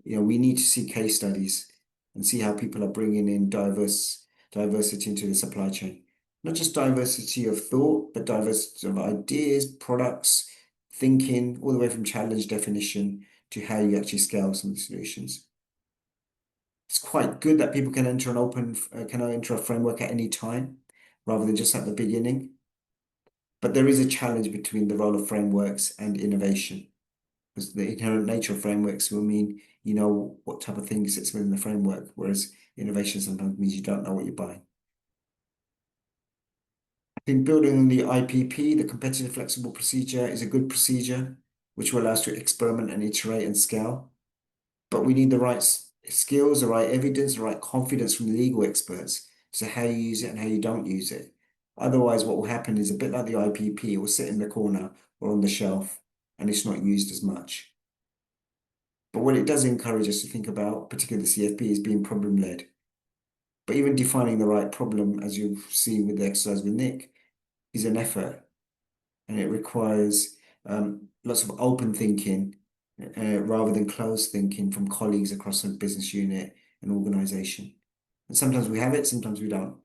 We need to see case studies and see how people are bringing in diversity into the supply chain. Not just diversity of thought, but diversity of ideas, products, thinking, all the way from challenge definition to how you actually scale some of the solutions. It's quite good that people can enter a framework at any time rather than just at the beginning. But there is a challenge between the role of frameworks and innovation, because the inherent nature of frameworks will mean you know what type of thing sits within the framework, whereas innovation sometimes means you don't know what you're buying. I think building on the IPP, the competitive flexible procedure, is a good procedure which will allow us to experiment and iterate and scale. But we need the right skills, the right evidence, the right confidence from legal experts to how you use it and how you don't use it. Otherwise, what will happen is a bit like the IPP, it will sit in the corner or on the shelf and it's not used as much. But what it does encourage us to think about, particularly the CFP, is being problem-led. But even defining the right problem, as you'll see with the exercise with Nick, is an effort. And it requires lots of open thinking rather than closed thinking from colleagues across a business unit and organization. And sometimes we have it, sometimes we don't.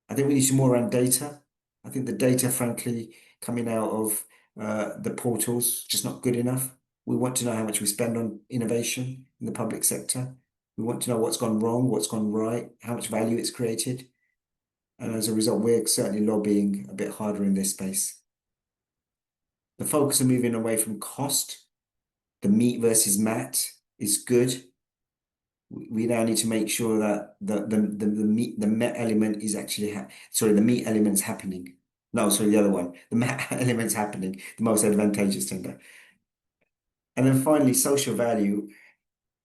I think we need some more around data. I think the data, frankly, coming out of the portals, just not good enough. We want to know how much we spend on innovation in the public sector. We want to know what's gone wrong, what's gone right, how much value it's created. And as a result, we're certainly lobbying a bit harder in this space. The focus of moving away from cost, the meat versus mat, is good. We now need to make sure that the meat element is actually the meat element's happening. No, sorry, the other one. The meat element's happening, the most advantageous tender. And then finally, social value.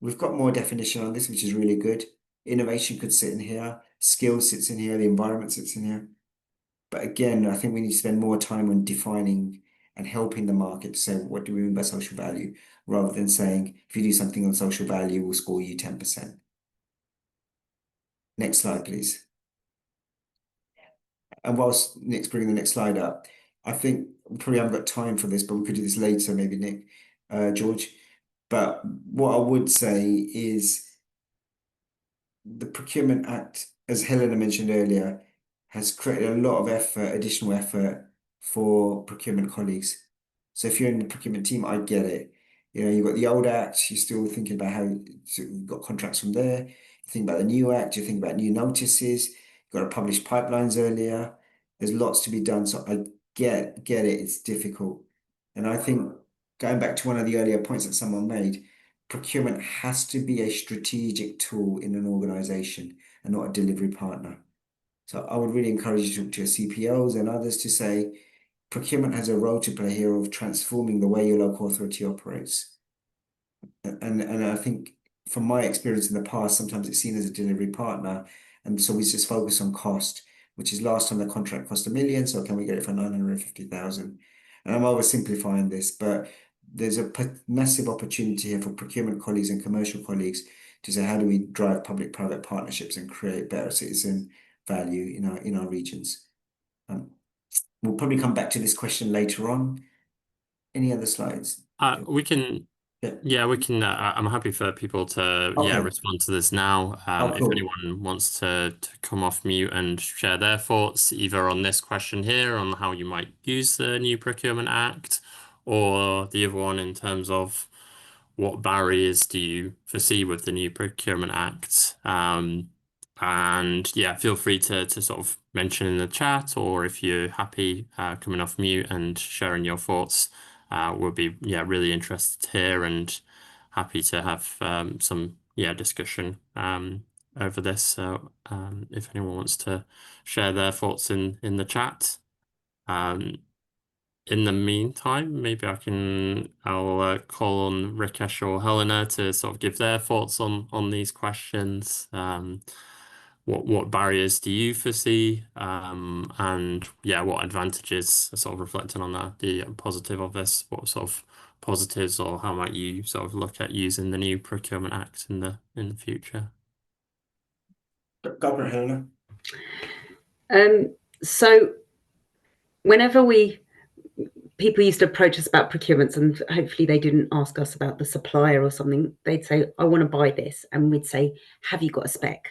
We've got more definition on this, which is really good. Innovation could sit in here, skill sits in here, the environment sits in here. But again, I think we need to spend more time on defining and helping the market to say, what do we mean by social value? Rather than saying, if you do something on social value, we'll score you 10%. Next slide, please. And whilst Nick's bringing the next slide up, I think we probably haven't got time for this, but we could do this later, maybe Nick, George. But what I would say is the Procurement Act, as Helena mentioned earlier, has created a lot of effort, additional effort for procurement colleagues. So if you're in the procurement team, I get it. You know, you've got the old act, you're still thinking about how you've got contracts from there. You think about the new act, you think about new notices, you've got to publish pipelines earlier. There's lots to be done. So I get it, it's difficult. And I think going back to one of the earlier points that someone made, procurement has to be a strategic tool in an organization and not a delivery partner. So I would really encourage you to talk to your CPOs and others to say, procurement has a role to play here of transforming the way your local authority operates. And I think from my experience in the past, sometimes it's seen as a delivery partner. And so we just focus on cost, which is last time the contract cost 1 million. So can we get it for 950,000? And I'm oversimplifying this, but there's a massive opportunity here for procurement colleagues and commercial colleagues to say, how do we drive public-private partnerships and create better citizen value in our regions? We'll probably come back to this question later on. Any other slides? We can, Yeah. we can. I'm happy for people to, Okay. respond to this now. Oh, If cool. anyone wants to come off mute and share their thoughts, either on this question here, on how you might use the new Procurement Act, or the other one in terms of what barriers do you foresee with the new Procurement Act? And yeah, feel free to sort of mention in the chat, or if you're happy coming off mute and sharing your thoughts, we'll be really interested to hear and happy to have some discussion over this. So if anyone wants to share their thoughts in the chat. In the meantime, maybe I'll call on Rikesh or Helena to sort of give their thoughts on these questions. What barriers do you foresee? And what advantages are sort of reflecting on that, the positive of this? What sort of positives, or how might you sort of look at using the new Procurement Act in the future? Go for it, Helena. So whenever people used to approach us about procurements, and hopefully they didn't ask us about the supplier or something, they'd say, I want to buy this. And we'd say, have you got a spec?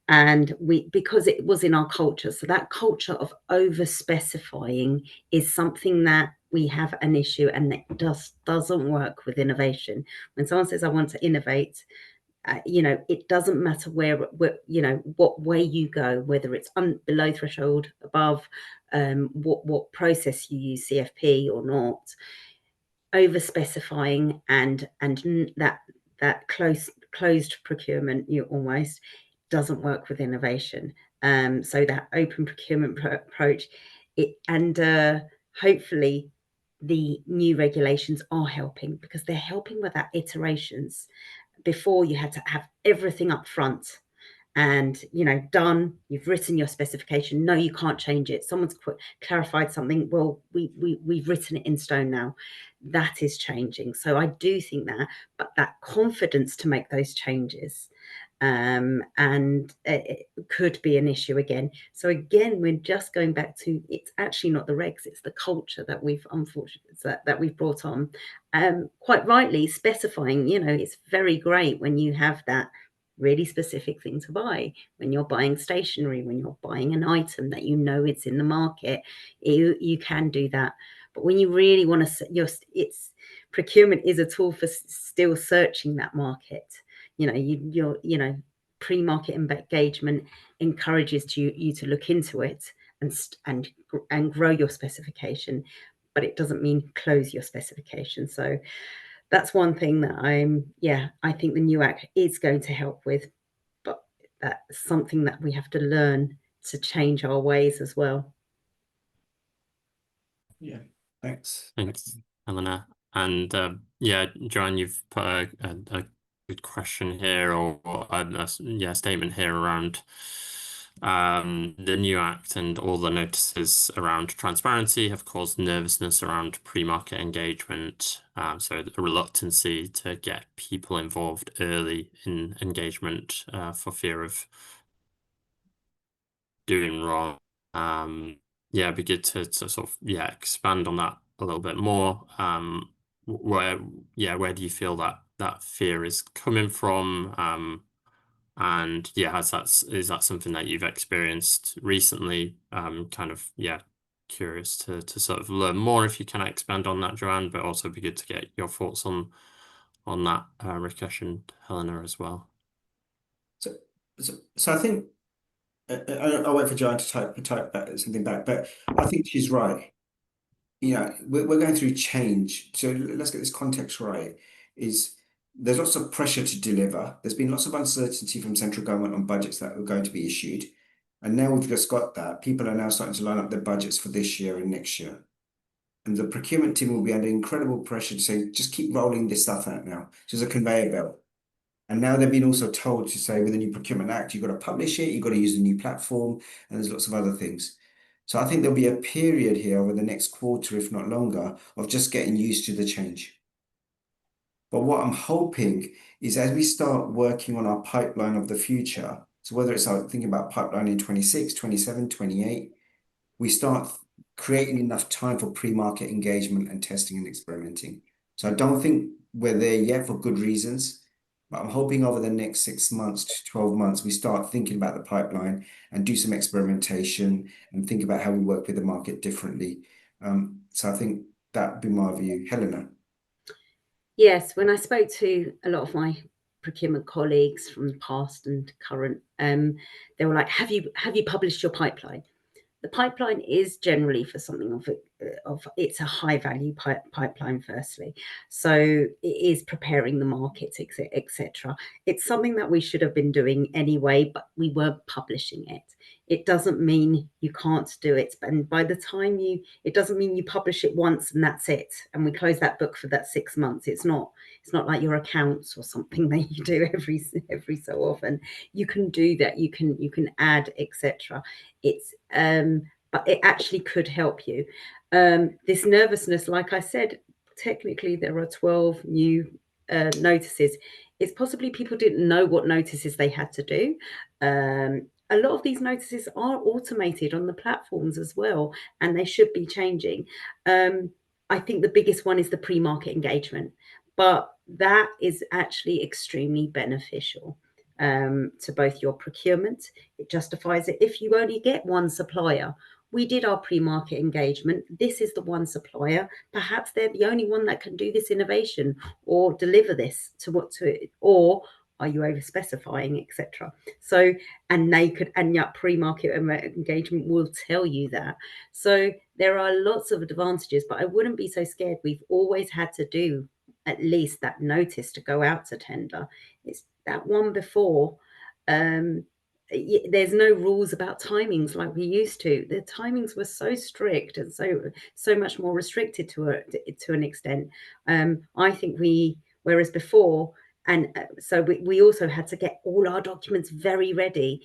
And because it was in our culture, so that culture of over specifying is something that we have an issue, and that doesn't work with innovation. When someone says, I want to innovate, it doesn't matter where what way you go, whether it's below threshold, above, what process you use, CFP or not. Over specifying and that closed procurement, you almost doesn't work with innovation. So that open procurement approach, hopefully the new regulations are helping, because they're helping with that iterations. Before, you had to have everything up front and done, you've written your specification, no, you can't change it, someone's clarified something, well, we've written it in stone now. That is changing. So I do think but that confidence to make those changes, and it could be an issue again. So again, we're just going back to, it's actually not the regs, it's the culture that we've unfortunately that we've brought on. Quite rightly specifying, it's very great when you have that really specific thing to buy. When you're buying stationery, when you're buying an item that it's in the market, you can do that. But when you really want to, procurement is a tool for still searching that market. You're pre-market engagement encourages you to look into it and grow your specification, but it doesn't mean close your specification. So that's one thing that I think the new act is going to help with, but that's something that we have to learn to change our ways as well. Yeah, thanks. Thanks, Helena. And yeah, Joanne, you've put a good question here, or a statement here around the new act and all the notices around transparency have caused nervousness around pre-market engagement. So a reluctancy to get people involved early in engagement for fear of doing wrong. Yeah, it'd be good to sort of expand on that a little bit more. Where do you feel that fear is coming from? And yeah, is that something that you've experienced recently? Kind of curious to sort of learn more if you can expand on that, Joanne, but also be good to get your thoughts on that, Rikesh and Helena as well. So, so I think I'll wait for Joanne to type back something back, but I think she's right. You know, we're going through change. So let's get this context right. There's lots of pressure to deliver. There's been lots of uncertainty from central government on budgets that are going to be issued. And now we've just got that. People are now starting to line up their budgets for this year and next year. And the procurement team will be under incredible pressure to say, just keep rolling this stuff out now. So there's a conveyor belt. And now they've been also told to say with the new Procurement Act, you've got to publish it, you've got to use the new platform, and there's lots of other things. So I think there'll be a period here over the next quarter, if not longer, of just getting used to the change. But what I'm hoping is as we start working on our pipeline of the future, so whether it's thinking about pipeline in 26, 27, 28, we start creating enough time for pre-market engagement and testing and experimenting. So I don't think we're there yet for good reasons. But I'm hoping over the next 6 months to 12 months, we start thinking about the pipeline and do some experimentation and think about how we work with the market differently. So I think that'd be my view. Helena. Yes, when I spoke to a lot of my procurement colleagues from the past and current, they were like, have you published your pipeline? The pipeline is generally for something of it's a high value pipeline firstly, so it is preparing the market, etc. It's something that we should have been doing anyway, but we weren't publishing it. It doesn't mean you can't do it, and by the time it doesn't mean you publish it once and that's it and we close that book for that 6 months. It's not like your accounts or something that you do every so often. You can do that, you can add, etc. It's but it actually could help you. This nervousness, like I said, technically there are 12 new notices. It's possibly people didn't know what notices they had to do. A lot of these notices are automated on the platforms as well, and they should be changing. I think the biggest one is the pre-market engagement, but that is actually extremely beneficial to both your procurement. It justifies it. If you only get one supplier, we did our pre-market engagement. This is the one supplier. Perhaps they're the only one that can do this innovation or deliver this or are you over specifying, etc. So, and your pre-market engagement will tell you that. So there are lots of advantages, but I wouldn't be so scared. We've always had to do at least that notice to go out to tender. It's that one before. There's no rules about timings like we used to. The timings were so strict and so much more restricted to an extent. I think whereas before, and so we also had to get all our documents very ready,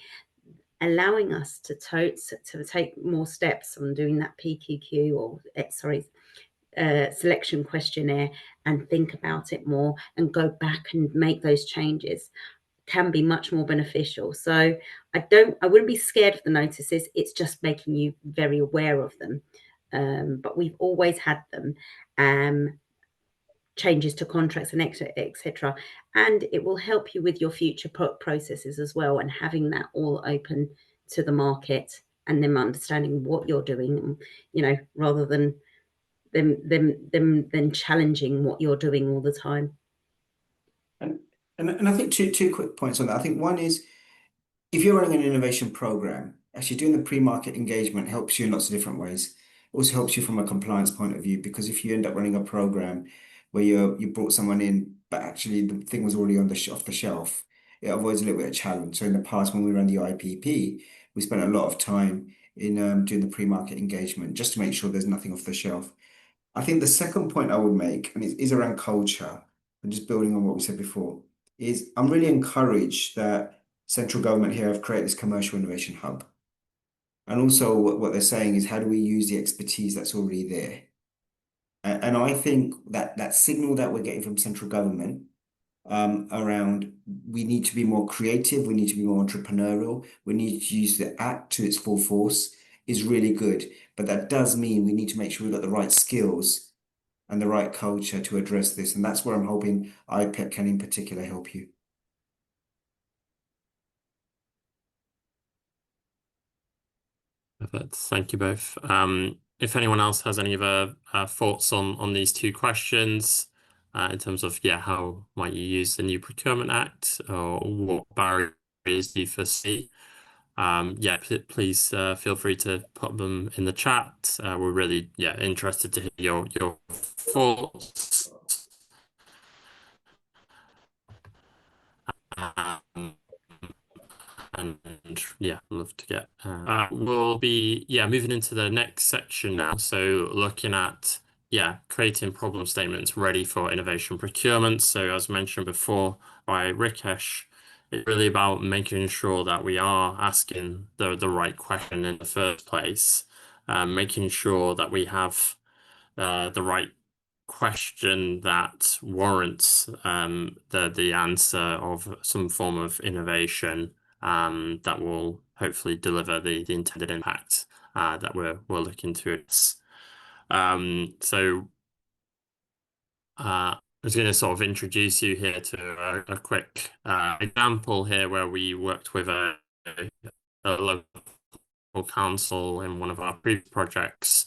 allowing us to take more steps on doing that PQQ or selection questionnaire and think about it more and go back and make those changes can be much more beneficial. So I wouldn't be scared of the notices. It's just making you very aware of them. But we've always had them. Changes to contracts and etc. And it will help you with your future processes as well, and having that all open to the market and them understanding what you're doing, rather than them challenging what you're doing all the time. And I think two quick points on that. I think one is if you're running an innovation program, actually doing the pre-market engagement helps you in lots of different ways. It also helps you from a compliance point of view, because if you end up running a program where you brought someone in, but actually the thing was already on off the shelf, it avoids a little bit of challenge. So in the past, when we ran the IPP, we spent a lot of time in doing the pre-market engagement just to make sure there's nothing off the shelf. I think the second point I would make, and it is around culture, and just building on what we said before, is I'm really encouraged that central government here have created this commercial innovation hub. And also what they're saying is, how do we use the expertise that's already there? And I think that that signal that we're getting from central government around, we need to be more creative, we need to be more entrepreneurial, we need to use the act to its full force, is really good. But that does mean we need to make sure we've got the right skills and the right culture to address this. And that's where I'm hoping IPEC can in particular help you. Perfect. Thank you both. If anyone else has any other thoughts on these two questions, in terms of how might you use the new Procurement Act, or what barriers do you foresee? Please feel free to put them in the chat. We're really interested to hear your thoughts. Um, and love to get. We'll be moving into the next section now. So looking at creating problem statements ready for innovation procurement. So as mentioned before by Rikesh, it's really about making sure that we are asking the right question in the first place, making sure that we have the right question that warrants the answer of some form of innovation that will hopefully deliver the intended impact that we're looking to address. I was going to sort of introduce you here to a quick example here where we worked with a local council in one of our previous projects,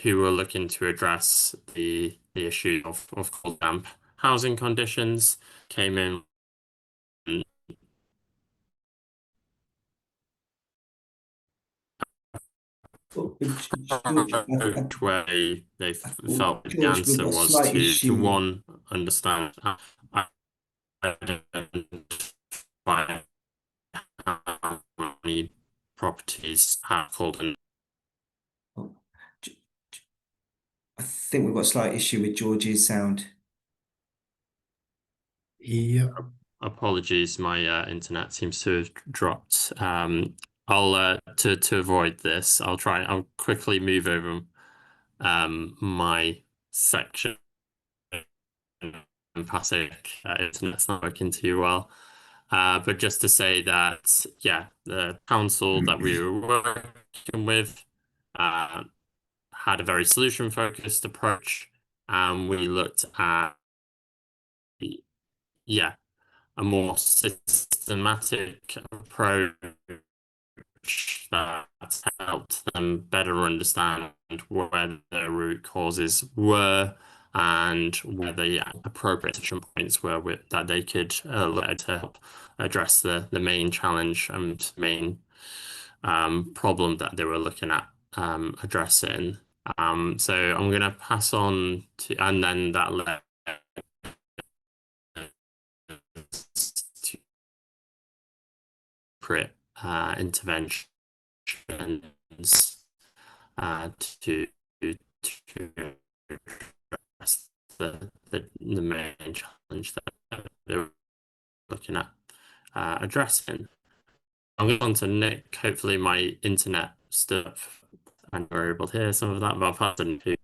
who were looking to address the issue of cold damp housing conditions. Came in Oh, George, where they felt the George, we've answer got a was slight to issue. one, understand identify how many properties have cold and Oh, G- I think we've got a slight issue with George's sound. Yep. apologies, my internet seems to have dropped. I'll to avoid this, I'll quickly move over my section and Passaic internet's not working too well. But just to say that, the council that we were working with had a very solution-focused approach, and we looked at a more systematic approach that helped them better understand where the root causes were and where the appropriate action points were that they could look to help address the main challenge and main problem that they were looking at addressing. So I'm going to pass on to, and then that led to appropriate interventions to address the main challenge that they're looking at addressing. I'm going on to Nick. Hopefully my internet stuff and we're able to hear some of that, but I'll pass it to you.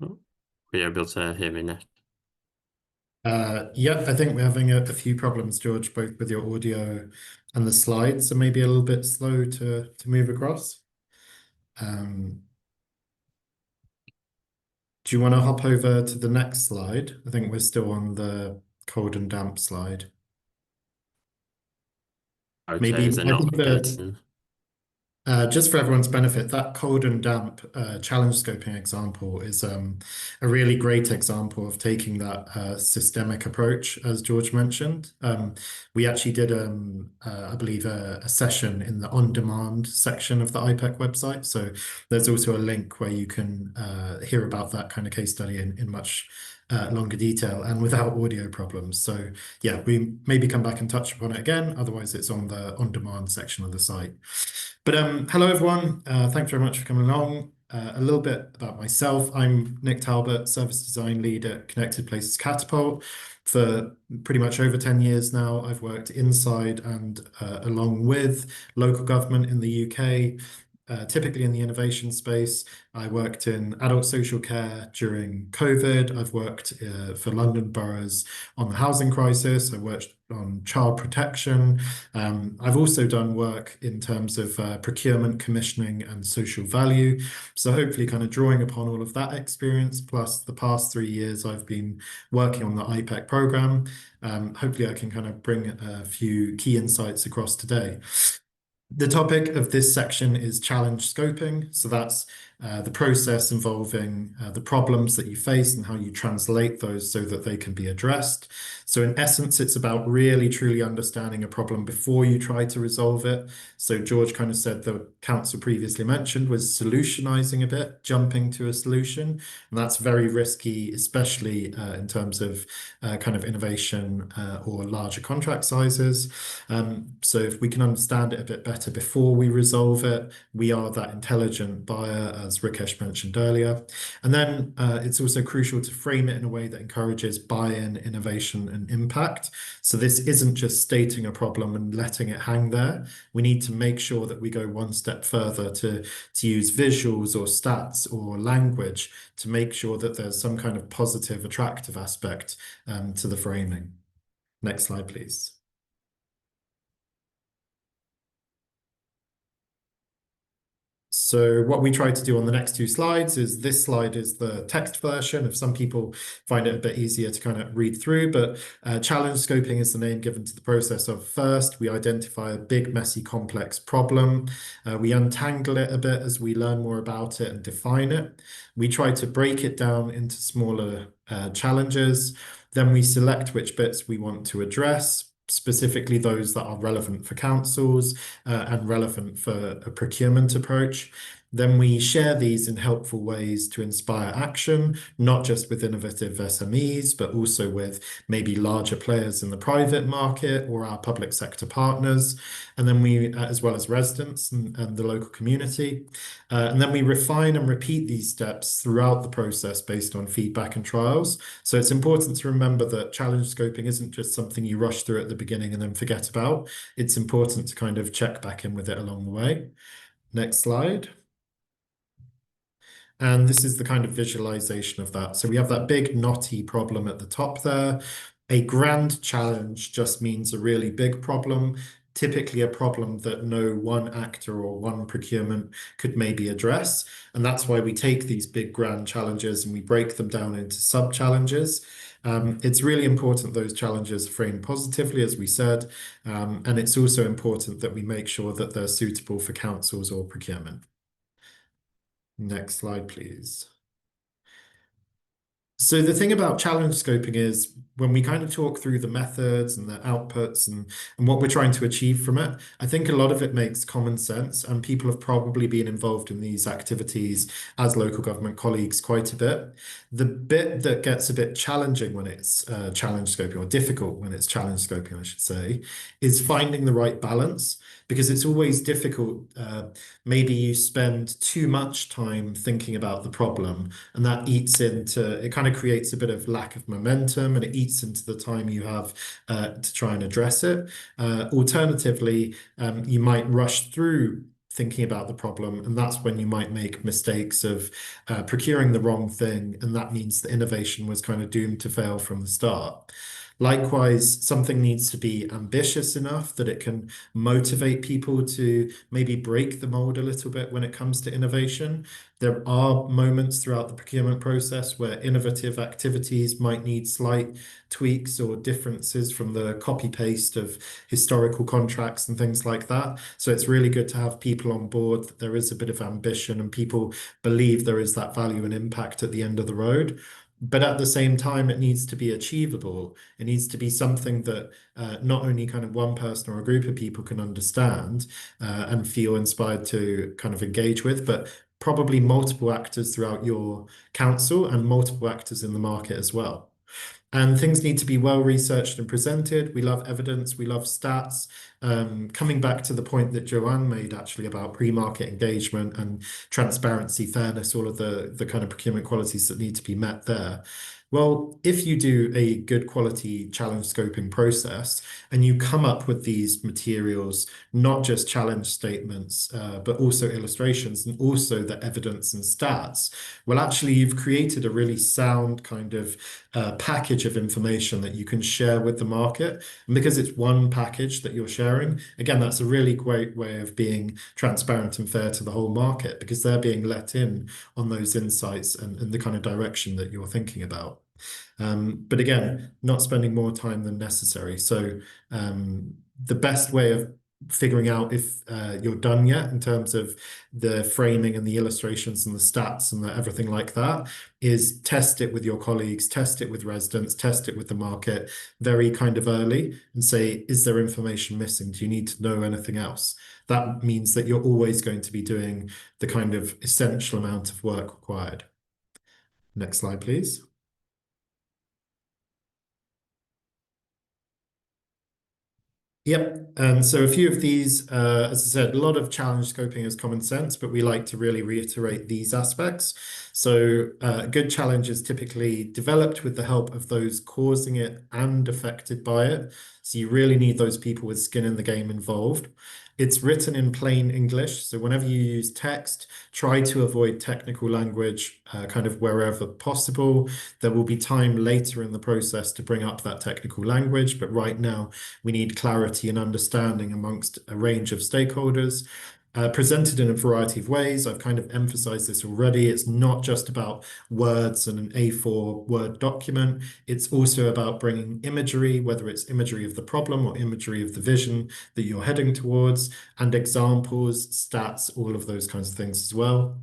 Are you able to hear me, Nick? Yeah, I think we're having a few problems, George, both with your audio and the slides, so maybe a little bit slow to move across. Do you want to hop over to the next slide? I think we're still on the cold and damp slide. Okay, Maybe is it I not think that locating? Just for everyone's benefit, that cold and damp challenge scoping example is a really great example of taking that systemic approach, as George mentioned. We actually did, I believe, a session in the on-demand section of the IPEC website. So there's also a link where you can hear about that kind of case study in much longer detail and without audio problems. So yeah, we maybe come back and touch upon it again. Otherwise, it's on the on-demand section of the site. But hello everyone. Thanks very much for coming along. A little bit about myself. I'm Nick Talbot, Service Design Lead at Connected Places Catapult. For pretty much over 10 years now, I've worked inside and along with local government in the UK, typically in the innovation space. I worked in adult social care during COVID. I've worked for London boroughs on the housing crisis. I worked on child protection. I've also done work in terms of procurement, commissioning, and social value. So hopefully kind of drawing upon all of that experience, plus the past 3 years I've been working on the IPEC program. Hopefully I can kind of bring a few key insights across today. The topic of this section is challenge scoping. So that's the process involving the problems that you face and how you translate those so that they can be addressed. So in essence, it's about really truly understanding a problem before you try to resolve it. So George kind of said the council previously mentioned was solutionizing a bit, jumping to a solution. And that's very risky, especially in terms of kind of innovation or larger contract sizes. So if we can understand it a bit better before we resolve it, we are that intelligent buyer, as Rikesh mentioned earlier. And then it's also crucial to frame it in a way that encourages buy-in, innovation, and impact. So this isn't just stating a problem and letting it hang there. We need to make sure that we go one step further to use visuals or stats or language to make sure that there's some kind of positive, attractive aspect to the framing. Next slide, please. So what we try to do on the next two slides is this slide is the text version. If some people find it a bit easier to kind of read through, but challenge scoping is the name given to the process of first, we identify a big, messy, complex problem. We untangle it a bit as we learn more about it and define it. We try to break it down into smaller challenges. Then we select which bits we want to address, specifically those that are relevant for councils and relevant for a procurement approach. Then we share these in helpful ways to inspire action, not just with innovative SMEs, but also with maybe larger players in the private market or our public sector partners. And then we, as well as residents and the local community. And then we refine and repeat these steps throughout the process based on feedback and trials. So it's important to remember that challenge scoping isn't just something you rush through at the beginning and then forget about. It's important to kind of check back in with it along the way. Next slide. And this is the kind of visualization of that. So we have that big knotty problem at the top there. A grand challenge just means a really big problem, typically a problem that no one actor or one procurement could maybe address. And that's why we take these big grand challenges and we break them down into sub-challenges. It's really important those challenges are framed positively, as we said, and it's also important that we make sure that they're suitable for councils or procurement. Next slide, please. So the thing about challenge scoping is when we kind of talk through the methods and the outputs and what we're trying to achieve from it, I think a lot of it makes common sense, and people have probably been involved in these activities as local government colleagues quite a bit. The bit that gets a bit challenging when it's challenge scoping, or difficult when it's challenge scoping, I should say, is finding the right balance, because it's always difficult. Maybe you spend too much time thinking about the problem, and that eats into, it kind of creates a bit of lack of momentum, and it eats into the time you have to try and address it. Alternatively, you might rush through thinking about the problem, and that's when you might make mistakes of procuring the wrong thing, and that means the innovation was kind of doomed to fail from the start. Likewise, something needs to be ambitious enough that it can motivate people to maybe break the mold a little bit when it comes to innovation. There are moments throughout the procurement process where innovative activities might need slight tweaks or differences from the copy paste of historical contracts and things like that. So it's really good to have people on board, that there is a bit of ambition and people believe there is that value and impact at the end of the road. But at the same time, it needs to be achievable. It needs to be something that not only kind of one person or a group of people can understand and feel inspired to kind of engage with, but probably multiple actors throughout your council and multiple actors in the market as well. And things need to be well researched and presented. We love evidence, we love stats. Coming back to the point that Joanne made actually about pre-market engagement and transparency, fairness, all of the kind of procurement qualities that need to be met there. Well, if you do a good quality challenge scoping process and you come up with these materials, not just challenge statements, but also illustrations and also the evidence and stats, well, actually, you've created a really sound kind of package of information that you can share with the market. And because it's one package that you're sharing, again, that's a really great way of being transparent and fair to the whole market because they're being let in on those insights and the kind of direction that you're thinking about. But again, not spending more time than necessary. So the best way of figuring out if you're done yet in terms of the framing and the illustrations and the stats and everything like that is test it with your colleagues, test it with residents, test it with the market very kind of early and say, is there information missing? Do you need to know anything else? That means that you're always going to be doing the kind of essential amount of work required. Next slide, please. Yep, and so a few of these, as I said, a lot of challenge scoping is common sense, but we like to really reiterate these aspects. So a good challenge is typically developed with the help of those causing it and affected by it. So you really need those people with skin in the game involved. It's written in plain English, so whenever you use text, try to avoid technical language kind of wherever possible. There will be time later in the process to bring up that technical language, but right now we need clarity and understanding amongst a range of stakeholders. Presented in a variety of ways. I've kind of emphasized this already. It's not just about words and an A4 Word document. It's also about bringing imagery, whether it's imagery of the problem or imagery of the vision that you're heading towards, and examples, stats, all of those kinds of things as well.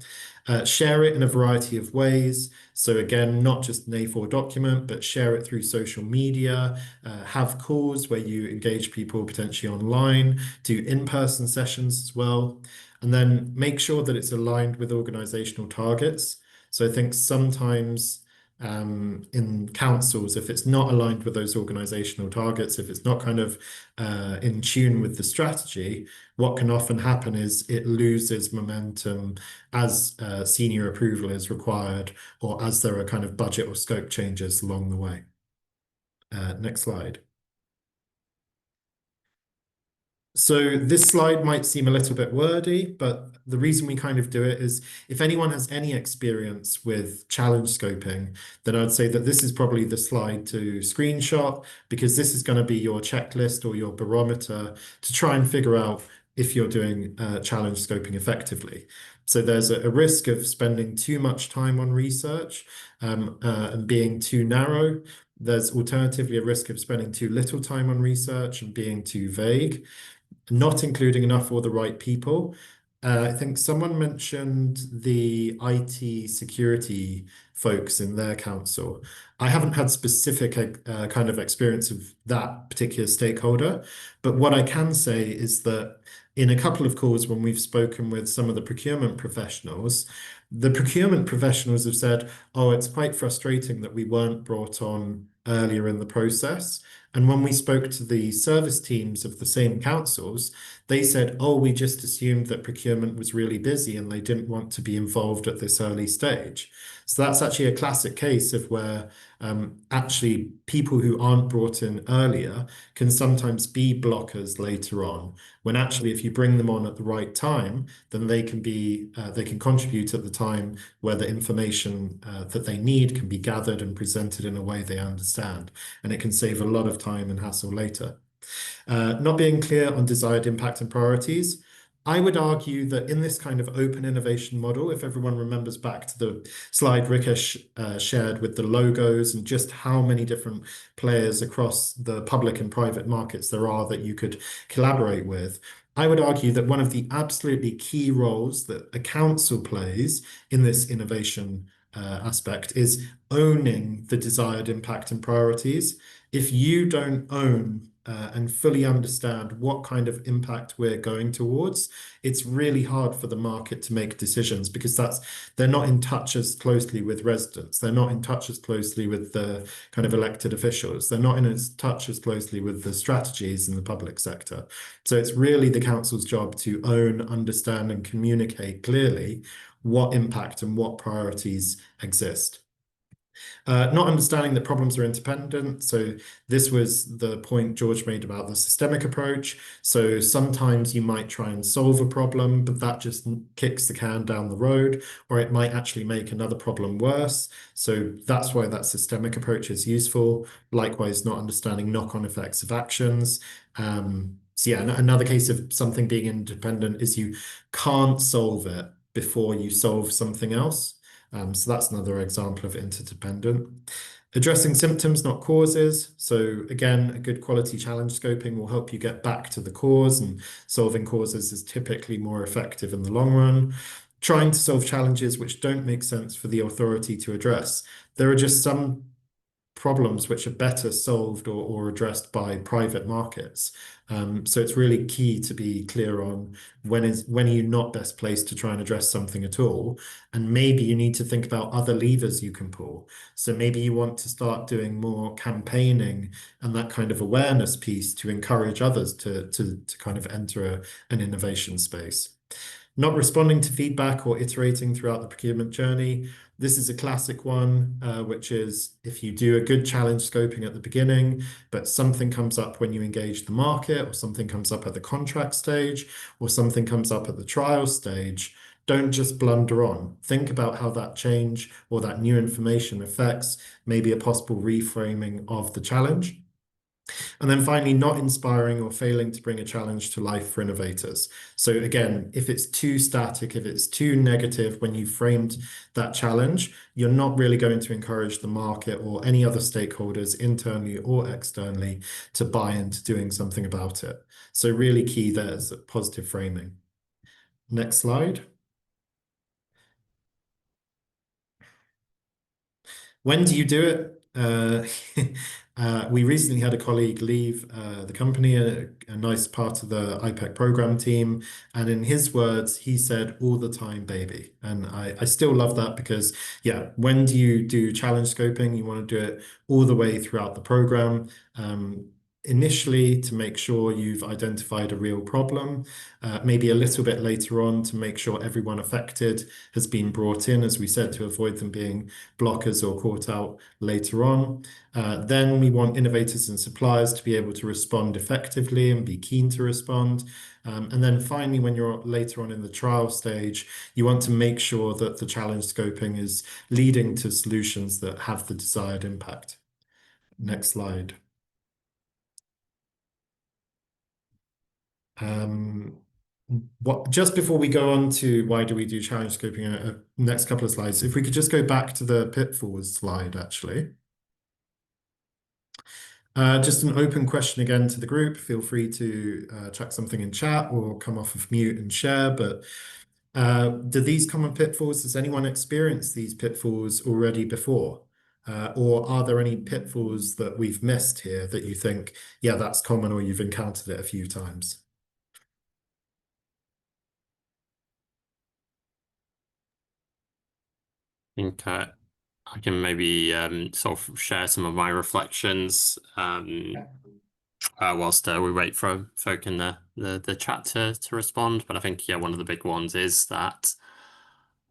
Share it in a variety of ways. So again, not just an A4 document, but share it through social media, have calls where you engage people potentially online, do in-person sessions as well, and then make sure that it's aligned with organizational targets. So I think sometimes in councils, if it's not aligned with those organizational targets, if it's not kind of in tune with the strategy, what can often happen is it loses momentum as senior approval is required or as there are kind of budget or scope changes along the way. Next slide. So this slide might seem a little bit wordy, but the reason we kind of do it is if anyone has any experience with challenge scoping, then I'd say that this is probably the slide to screenshot because this is going to be your checklist or your barometer to try and figure out if you're doing challenge scoping effectively. So there's a risk of spending too much time on research and being too narrow. There's alternatively a risk of spending too little time on research and being too vague, not including enough or the right people. I think someone mentioned the IT security folks in their council. I haven't had specific kind of experience of that particular stakeholder, but what I can say is that in a couple of calls when we've spoken with some of the procurement professionals, the procurement professionals have said, oh, it's quite frustrating that we weren't brought on earlier in the process. And when we spoke to the service teams of the same councils, they said, oh, we just assumed that procurement was really busy and they didn't want to be involved at this early stage. So that's actually a classic case of where actually people who aren't brought in earlier can sometimes be blockers later on, when actually if you bring them on at the right time, then they can contribute at the time where the information that they need can be gathered and presented in a way they understand. understand, and it can save a lot of time and hassle later. Not being clear on desired impact and priorities. I would argue that in this kind of open innovation model, if everyone remembers back to the slide Rikesh shared with the logos and just how many different players across the public and private markets there are that you could collaborate with, I would argue that one of the absolutely key roles that a council plays in this innovation aspect is owning the desired impact and priorities. If you don't own and fully understand what kind of impact we're going towards, it's really hard for the market to make decisions because they're not in touch as closely with residents. They're not in touch as closely with the kind of elected officials. They're not in as touch as closely with the strategies in the public sector. So it's really the council's job to own, understand, and communicate clearly what impact and what priorities exist. Not understanding that problems are interdependent. So this was the point George made about the systemic approach. So sometimes you might try and solve a problem, but that just kicks the can down the road, or it might actually make another problem worse. So that's why that systemic approach is useful. Likewise, not understanding knock-on effects of actions. So yeah, another case of something being independent is you can't solve it before you solve something else. So that's another example of interdependent. Addressing symptoms, not causes. So again, a good quality challenge scoping will help you get back to the cause, and solving causes is typically more effective in the long run. Trying to solve challenges which don't make sense for the authority to address. There are just some problems which are better solved or addressed by private markets. So it's really key to be clear on when are you not best placed to try and address something at all, and maybe you need to think about other levers you can pull. So maybe you want to start doing more campaigning and that kind of awareness piece to encourage others to kind of enter an innovation space. Not responding to feedback or iterating throughout the procurement journey. This is a classic one, which is if you do a good challenge scoping at the beginning, but something comes up when you engage the market, or something comes up at the contract stage, or something comes up at the trial stage, don't just blunder on. Think about how that change or that new information affects maybe a possible reframing of the challenge. And then finally, not inspiring or failing to bring a challenge to life for innovators. So again, if it's too static, if it's too negative when you framed that challenge, you're not really going to encourage the market or any other stakeholders, internally or externally, to buy into doing something about it. So really key there is positive framing. Next slide. When do you do it? We recently had a colleague leave the company, a nice part of the IPEC program team. And in his words, he said, all the time, baby. And I still love that because, yeah, when do you do challenge scoping? You want to do it all the way throughout the program. Initially to make sure you've identified a real problem, maybe a little bit later on to make sure everyone affected has been brought in, as we said, to avoid them being blockers or caught out later on. Then we want innovators and suppliers to be able to respond effectively and be keen to respond. And then finally, when you're later on in the trial stage, you want to make sure that the challenge scoping is leading to solutions that have the desired impact. Next slide. Just before we go on to why do we do challenge scoping, next couple of slides, if we could just go back to the pitfalls slide, actually. Just an open question again to the group. Feel free to chuck something in chat or come off of mute and share. But do these common pitfalls, has anyone experienced these pitfalls already before? Or are there any pitfalls that we've missed here that you think, yeah, that's common, or you've encountered it a few times? I think I can maybe sort of share some of my reflections whilst we wait for folk in the chat to respond. But I think, yeah, one of the big ones is that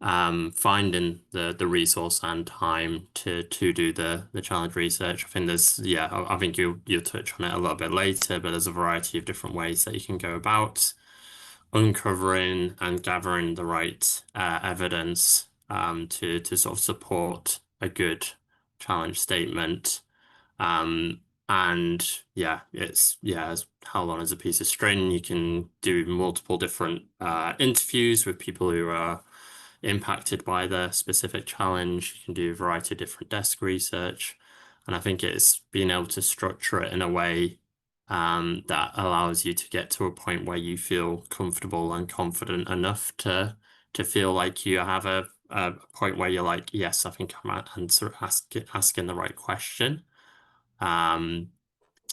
finding the resource and time to do the challenge research. I think there's, yeah, I think you'll touch on it a little bit later, but there's a variety of different ways that you can go about uncovering and gathering the right evidence to sort of support a good challenge statement. And yeah, it's as how long is a piece of string? You can do multiple different interviews with people who are impacted by the specific challenge. You can do a variety of different desk research. And I think it's being able to structure it in a way that allows you to get to a point where you feel comfortable and confident enough to feel like you have a point where you're like, yes, I think I'm asking the right question.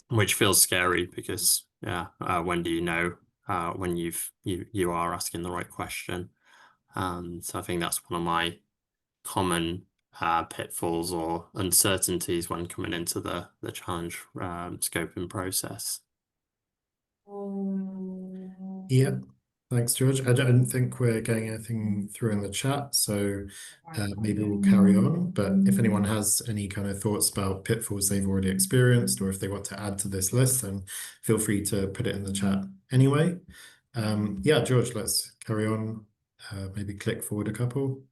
Which feels scary because when do you know when you are asking the right question? So I think that's one of my common pitfalls or uncertainties when coming into the challenge scoping process. Yeah, thanks, George. I don't think we're getting anything through in the chat, so maybe we'll carry on. But if anyone has any kind of thoughts about pitfalls they've already experienced, or if they want to add to this list, then feel free to put it in the chat anyway. Yeah, George, let's carry on. Maybe click forward a couple.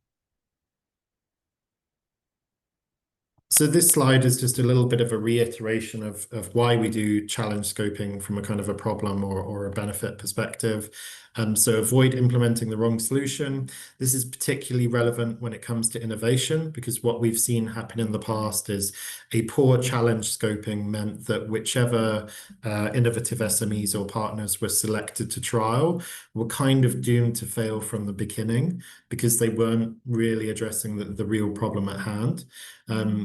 So this slide is just a little bit of a reiteration of why we do challenge scoping from a kind of a problem or a benefit perspective. So avoid implementing the wrong solution. This is particularly relevant when it comes to innovation, because what we've seen happen in the past is a poor challenge scoping meant that whichever innovative SMEs or partners were selected to trial were kind of doomed to fail from the beginning because they weren't really addressing the real problem at hand.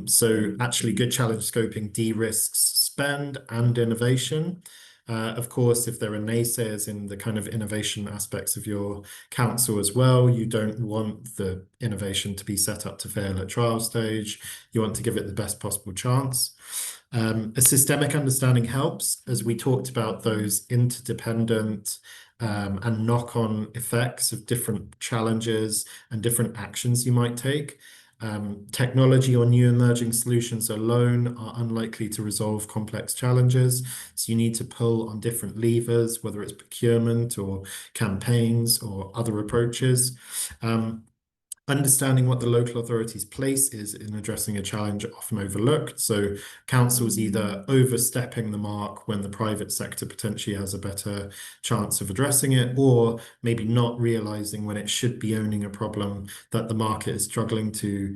So actually good challenge scoping de-risks spend and innovation. Of course, if there are naysayers in the kind of innovation aspects of your council as well, you don't want the innovation to be set up to fail at trial stage. You want to give it the best possible chance. A systemic understanding helps, as we talked about those interdependent and knock-on effects of different challenges and different actions you might take. Technology or new emerging solutions alone are unlikely to resolve complex challenges. So you need to pull on different levers, whether it's procurement or campaigns or other approaches. Understanding what the local authority's place is in addressing a challenge are often overlooked. So councils either overstepping the mark when the private sector potentially has a better chance of addressing it, or maybe not realizing when it should be owning a problem that the market is struggling to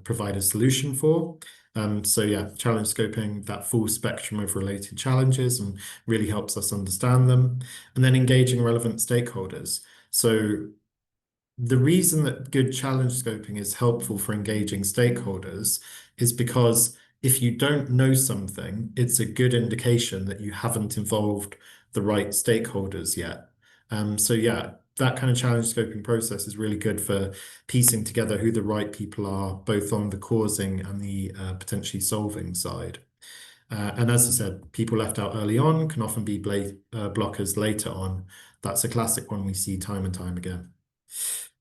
provide a solution for. So yeah, challenge scoping that full spectrum of related challenges and really helps us understand them. And then engaging relevant stakeholders. So the reason that good challenge scoping is helpful for engaging stakeholders is because if you don't know something, it's a good indication that you haven't involved the right stakeholders yet. So yeah, that kind of challenge scoping process is really good for piecing together who the right people are, both on the causing and the potentially solving side. And as I said, people left out early on can often be blockers later on. That's a classic one we see time and time again.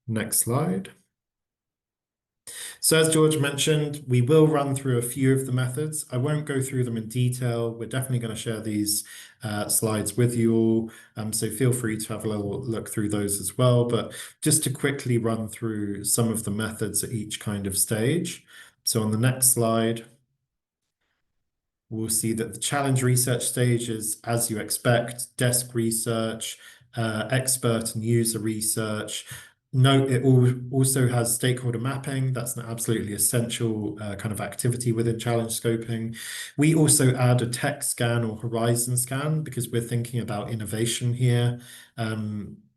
Next slide. So as George mentioned, we will run through a few of the methods. I won't go through them in detail. We're definitely going to share these slides with you all. So feel free to have a little look through those as well. But just to quickly run through some of the methods at each kind of stage. So on the next slide, we'll see that the challenge research stage is, as you expect, desk research, expert and user research. Note it also has stakeholder mapping. That's an absolutely essential kind of activity within challenge scoping. We also add a tech scan or horizon scan because we're thinking about innovation here.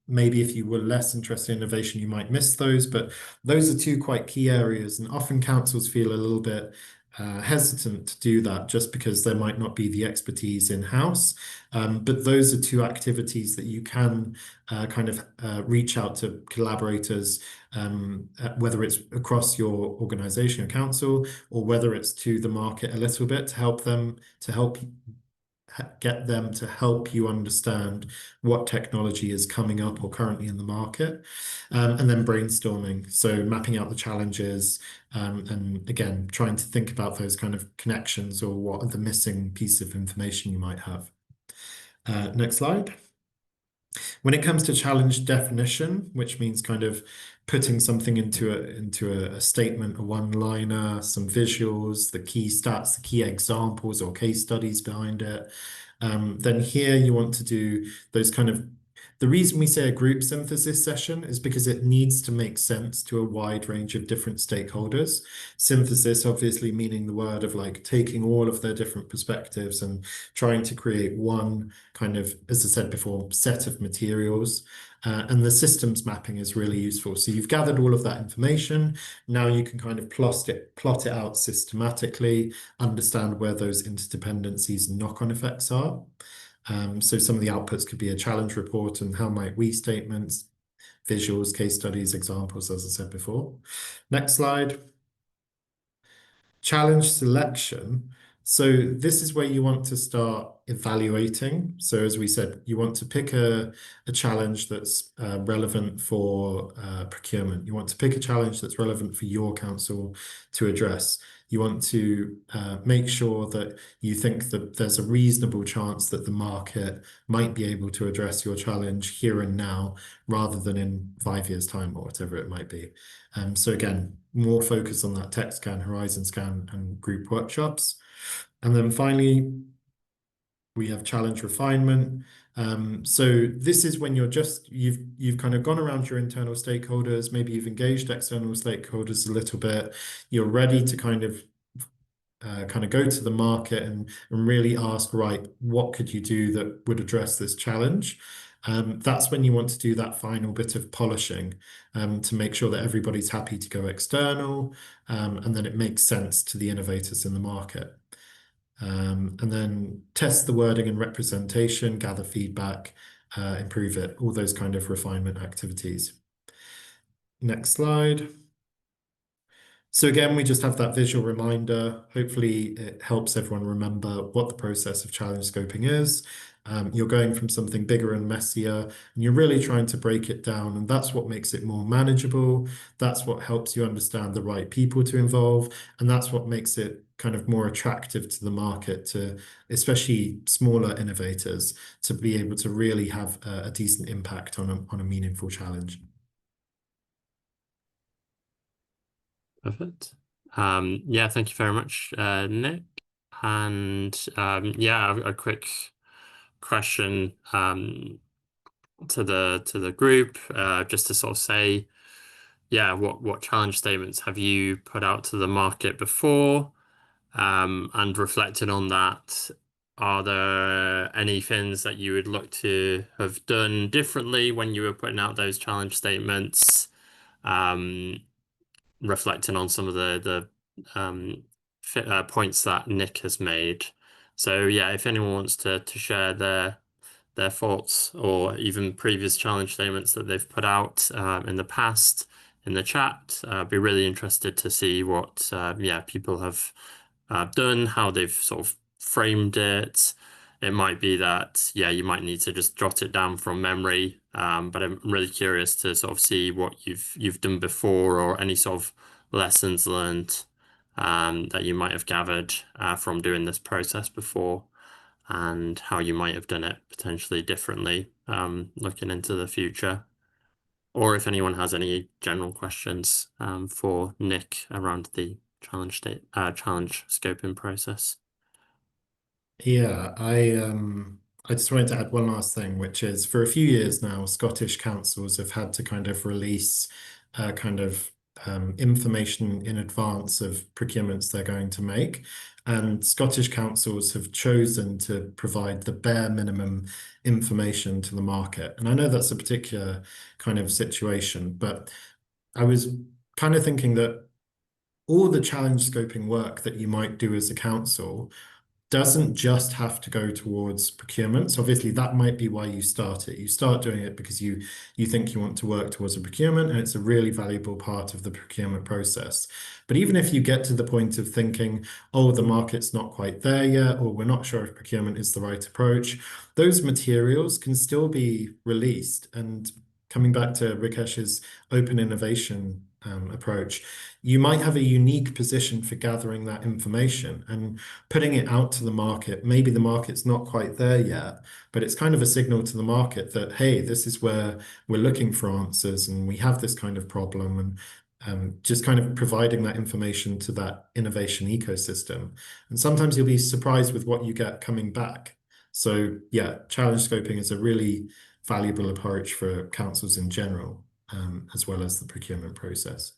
Maybe if you were less interested in innovation, you might miss those, but those are two quite key areas. And often councils feel a little bit hesitant to do that just because there might not be the expertise in-house. But those are two activities that you can kind of reach out to collaborators, whether it's across your organization or council, or whether it's to the market a little bit to help get them to help you understand what technology is coming up or currently in the market, and then brainstorming. So mapping out the challenges, and again, trying to think about those kind of connections or what are the missing piece of information you might have. Next slide. When it comes to challenge definition, which means kind of putting something into a statement, a one-liner, some visuals, the key stats, the key examples or case studies behind it, then here you want to do those kind of. The reason we say a group synthesis session is because it needs to make sense to a wide range of different stakeholders. Synthesis, obviously, meaning the word of like taking all of their different perspectives and trying to create one kind of, as I said before, set of materials. And the systems mapping is really useful. So you've gathered all of that information. Now you can kind of plot it out systematically, understand where those interdependencies and knock-on effects are. So some of the outputs could be a challenge report and how might we statements, visuals, case studies, examples, as I said before. Next slide. Challenge selection. So this is where you want to start evaluating. So as we said, you want to pick a challenge that's relevant for procurement. You want to pick a challenge that's relevant for your council to address. You want to make sure that you think that there's a reasonable chance that the market might be able to address your challenge here and now, rather than in 5 years' time or whatever it might be. So again, more focus on that tech scan, horizon scan, and group workshops. And then finally, we have challenge refinement. So this is when you've kind of gone around your internal stakeholders, maybe you've engaged external stakeholders a little bit. You're ready to kind of go to the market and really ask, right, what could you do that would address this challenge? That's when you want to do that final bit of polishing to make sure that everybody's happy to go external, and then it makes sense to the innovators in the market. And then test the wording and representation, gather feedback, improve it, all those kind of refinement activities. Next slide. So again, we just have that visual reminder. Hopefully it helps everyone remember what the process of challenge scoping is. You're going from something bigger and messier, and you're really trying to break it down, and that's what makes it more manageable. That's what helps you understand the right people to involve, and that's what makes it kind of more attractive to the market, to especially smaller innovators, to be able to really have a decent impact on a meaningful challenge. Perfect. Yeah, thank you very much, Nick. And yeah, a quick question to the group, just to sort of say, yeah, what challenge statements have you put out to the market before? And reflecting on that, are there any things that you would look to have done differently when you were putting out those challenge statements? Reflecting on some of the points that Nick has made. So yeah, if anyone wants to share their thoughts or even previous challenge statements that they've put out in the past in the chat, I'd be really interested to see what yeah, people have done, how they've sort of framed it. It might be that, yeah, you might need to just jot it down from memory, but I'm really curious to sort of see what you've done before, or any sort of lessons learned that you might have gathered from doing this process before, and how you might have done it potentially differently looking into the future. Or if anyone has any general questions for Nick around the challenge scoping process. Yeah, I just wanted to add one last thing, which is for a few years now, Scottish councils have had to kind of release kind of information in advance of procurements they're going to make. And Scottish councils have chosen to provide the bare minimum information to the market. And I know that's a particular kind of situation, but I was kind of thinking that all the challenge scoping work that you might do as a council doesn't just have to go towards procurement. So obviously that might be why you start it. You start doing it because you think you want to work towards a procurement, and it's a really valuable part of the procurement process. But even if you get to the point of thinking, oh, the market's not quite there yet, or we're not sure if procurement is the right approach, those materials can still be released. And coming back to Rikesh's open innovation approach, you might have a unique position for gathering that information and putting it out to the market. Maybe the market's not quite there yet, but it's kind of a signal to the market that, hey, this is where we're looking for answers and we have this kind of problem, and just kind of providing that information to that innovation ecosystem. And sometimes you'll be surprised with what you get coming back. So yeah, challenge scoping is a really valuable approach for councils in general, as well as the procurement process.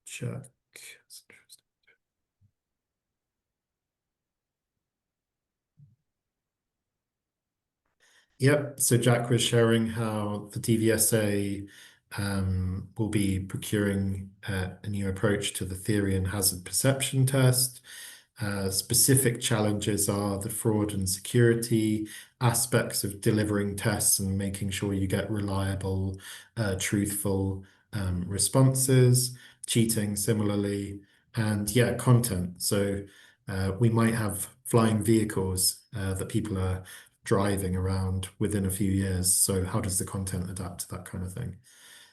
Check. Yep. So Jack was sharing how the DVSA will be procuring a new approach to the theory and hazard perception test. Specific challenges are the fraud and security aspects of delivering tests and making sure you get reliable, truthful responses, cheating similarly, and yeah, content. So we might have flying vehicles that people are driving around within a few years. So how does the content adapt to that kind of thing?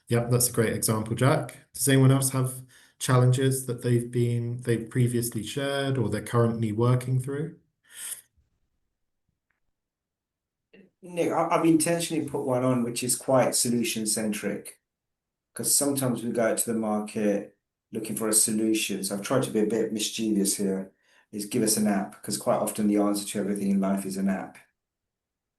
Yep, that's a great example, Jack. Does anyone else have challenges that they've previously shared or they're currently working through? Nick, I've intentionally put one on which is quite solution centric, because sometimes we go out to the market looking for a solution. So I've tried to be a bit mischievous here, is give us an app, because quite often the answer to everything in life is an app.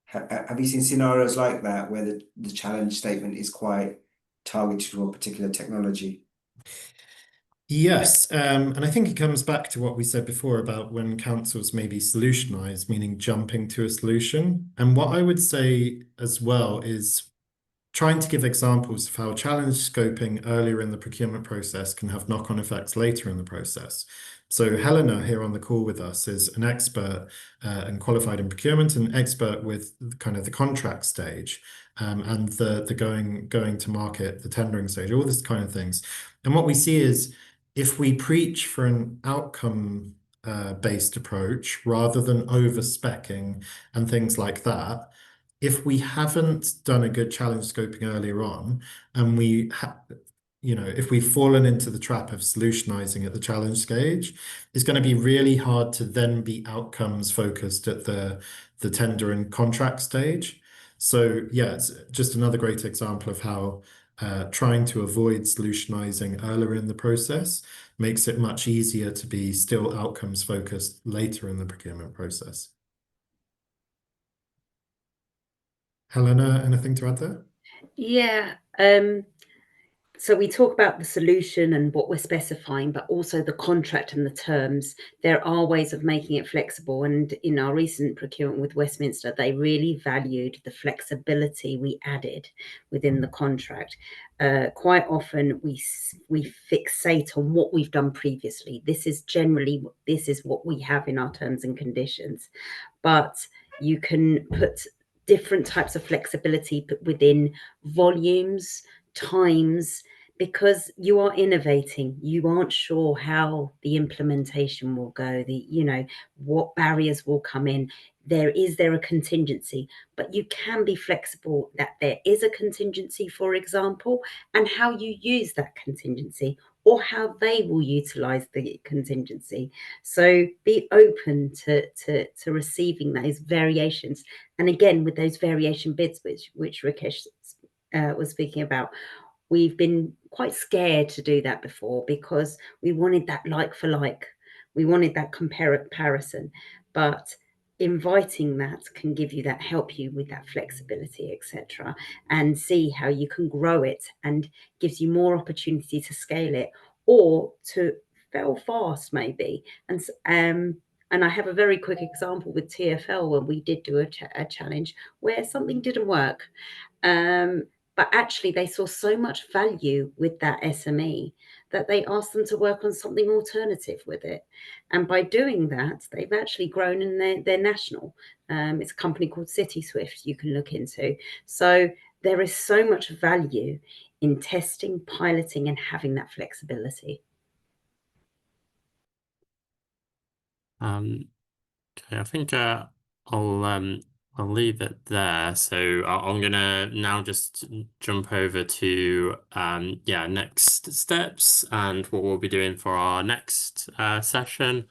Have you seen scenarios like that where the challenge statement is quite targeted to a particular technology? Yes, and I think it comes back to what we said before about when councils maybe solutionize, meaning jumping to a solution. And what I would say as well is trying to give examples of how challenge scoping earlier in the procurement process can have knock-on effects later in the process. So Helena here on the call with us is an expert and qualified in procurement, and expert with kind of the contract stage, and the going to market, the tendering stage, all this kind of things. And what we see is if we preach for an outcome based approach rather than over-speccing and things like that, if we haven't done a good challenge scoping earlier on, and if we've fallen into the trap of solutionizing at the challenge stage, it's going to be really hard to then be outcomes focused at the tender and contract stage. So yeah, it's just another great example of how trying to avoid solutionizing earlier in the process makes it much easier to be still outcomes focused later in the procurement process. Helena, anything to add there? Yeah. So we talk about the solution and what we're specifying, but also the contract and the terms. There are ways of making it flexible. And in our recent procurement with Westminster, they really valued the flexibility we added within the contract. Quite often we fixate on what we've done previously. This is what we have in our terms and conditions. But you can put different types of flexibility within volumes, times, because you are innovating. You aren't sure how the implementation will go, what barriers will come in. Is there a contingency? But you can be flexible that there is a contingency, for example, and how you use that contingency or how they will utilize the contingency. So be open to receiving those variations. And again, with those variation bids, which Rakesh was speaking about, we've been quite scared to do that before because we wanted that like for like. We wanted that comparison. But inviting that can give you that, help you with that flexibility, etc., and see how you can grow it, and gives you more opportunity to scale it or to fail fast maybe. And I have a very quick example with TfL when we did do a challenge where something didn't work. But actually they saw so much value with that SME that they asked them to work on something alternative with it. And by doing that, they've actually grown in their national. It's a company called City Swift you can look into. So there is so much value in testing, piloting, and having that flexibility. Okay, I think I'll I'll leave it there. So I'm gonna now just jump over to yeah, next steps and what we'll be doing for our next session.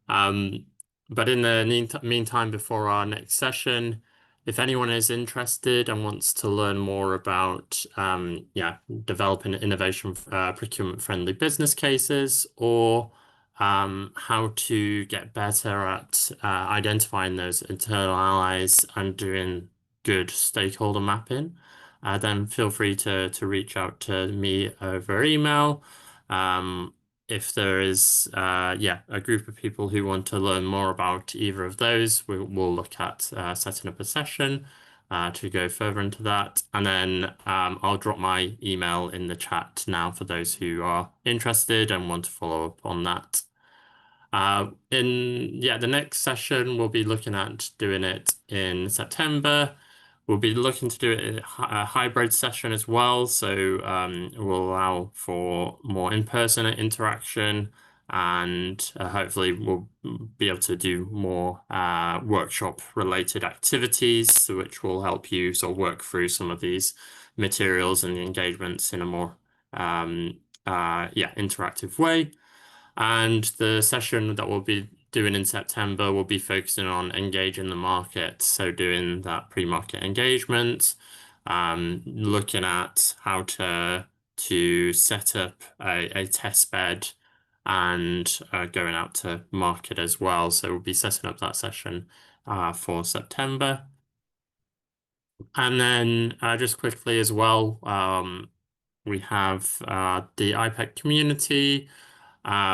But in the meantime, before our next session, if anyone is interested and wants to learn more about yeah, developing innovation procurement friendly business cases, or how to get better at identifying those internal allies and doing good stakeholder mapping, then feel free to reach out to me over email. If there is yeah, a group of people who want to learn more about either of those, we'll look at setting up a session to go further into that. And then I'll drop my email in the chat now for those who are interested and want to follow up on that. In yeah, the next session we'll be looking at doing it in September. We'll be looking to do it in a hybrid session as well, so we'll allow for more in-person interaction, and hopefully we'll be able to do more workshop-related activities, which will help you sort of work through some of these materials and engagements in a more yeah, interactive way. And the session that we'll be doing in September will be focusing on engaging the market. So doing that pre-market engagement, looking at how to set up a test bed and going out to market as well. So we'll be setting up that session for September. And then just quickly as well, we have the IPEC community,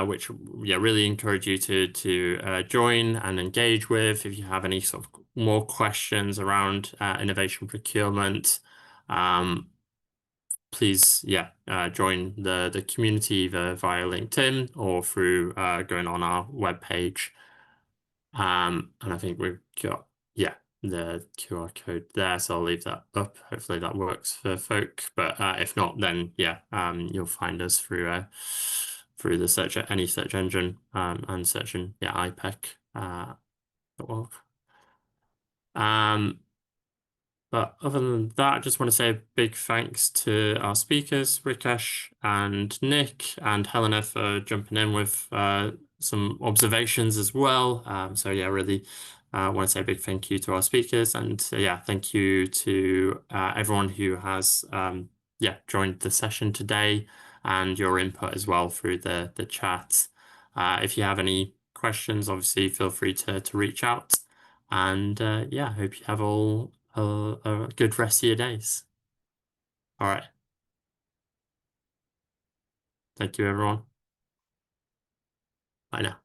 which yeah, really encourage you to join and engage with. If you have any sort of more questions around innovation procurement, please yeah, join the community either via LinkedIn or through going on our webpage. And I think we've got yeah, the QR code there, so I'll leave that up. Hopefully that works for folk, but if not, then yeah, you'll find us through through the search any search engine and searching yeah, IPEC.org. But other than that, I just want to say a big thanks to our speakers, Rikesh and Nick and Helena, for jumping in with some observations as well. So yeah, really want to say a big thank you to our speakers, and yeah, thank you to everyone who has yeah, joined the session today and your input as well through the chat. If you have any questions, obviously feel free to reach out. And yeah, I hope you have all a good rest of your days. All right. Thank you, everyone. Bye now.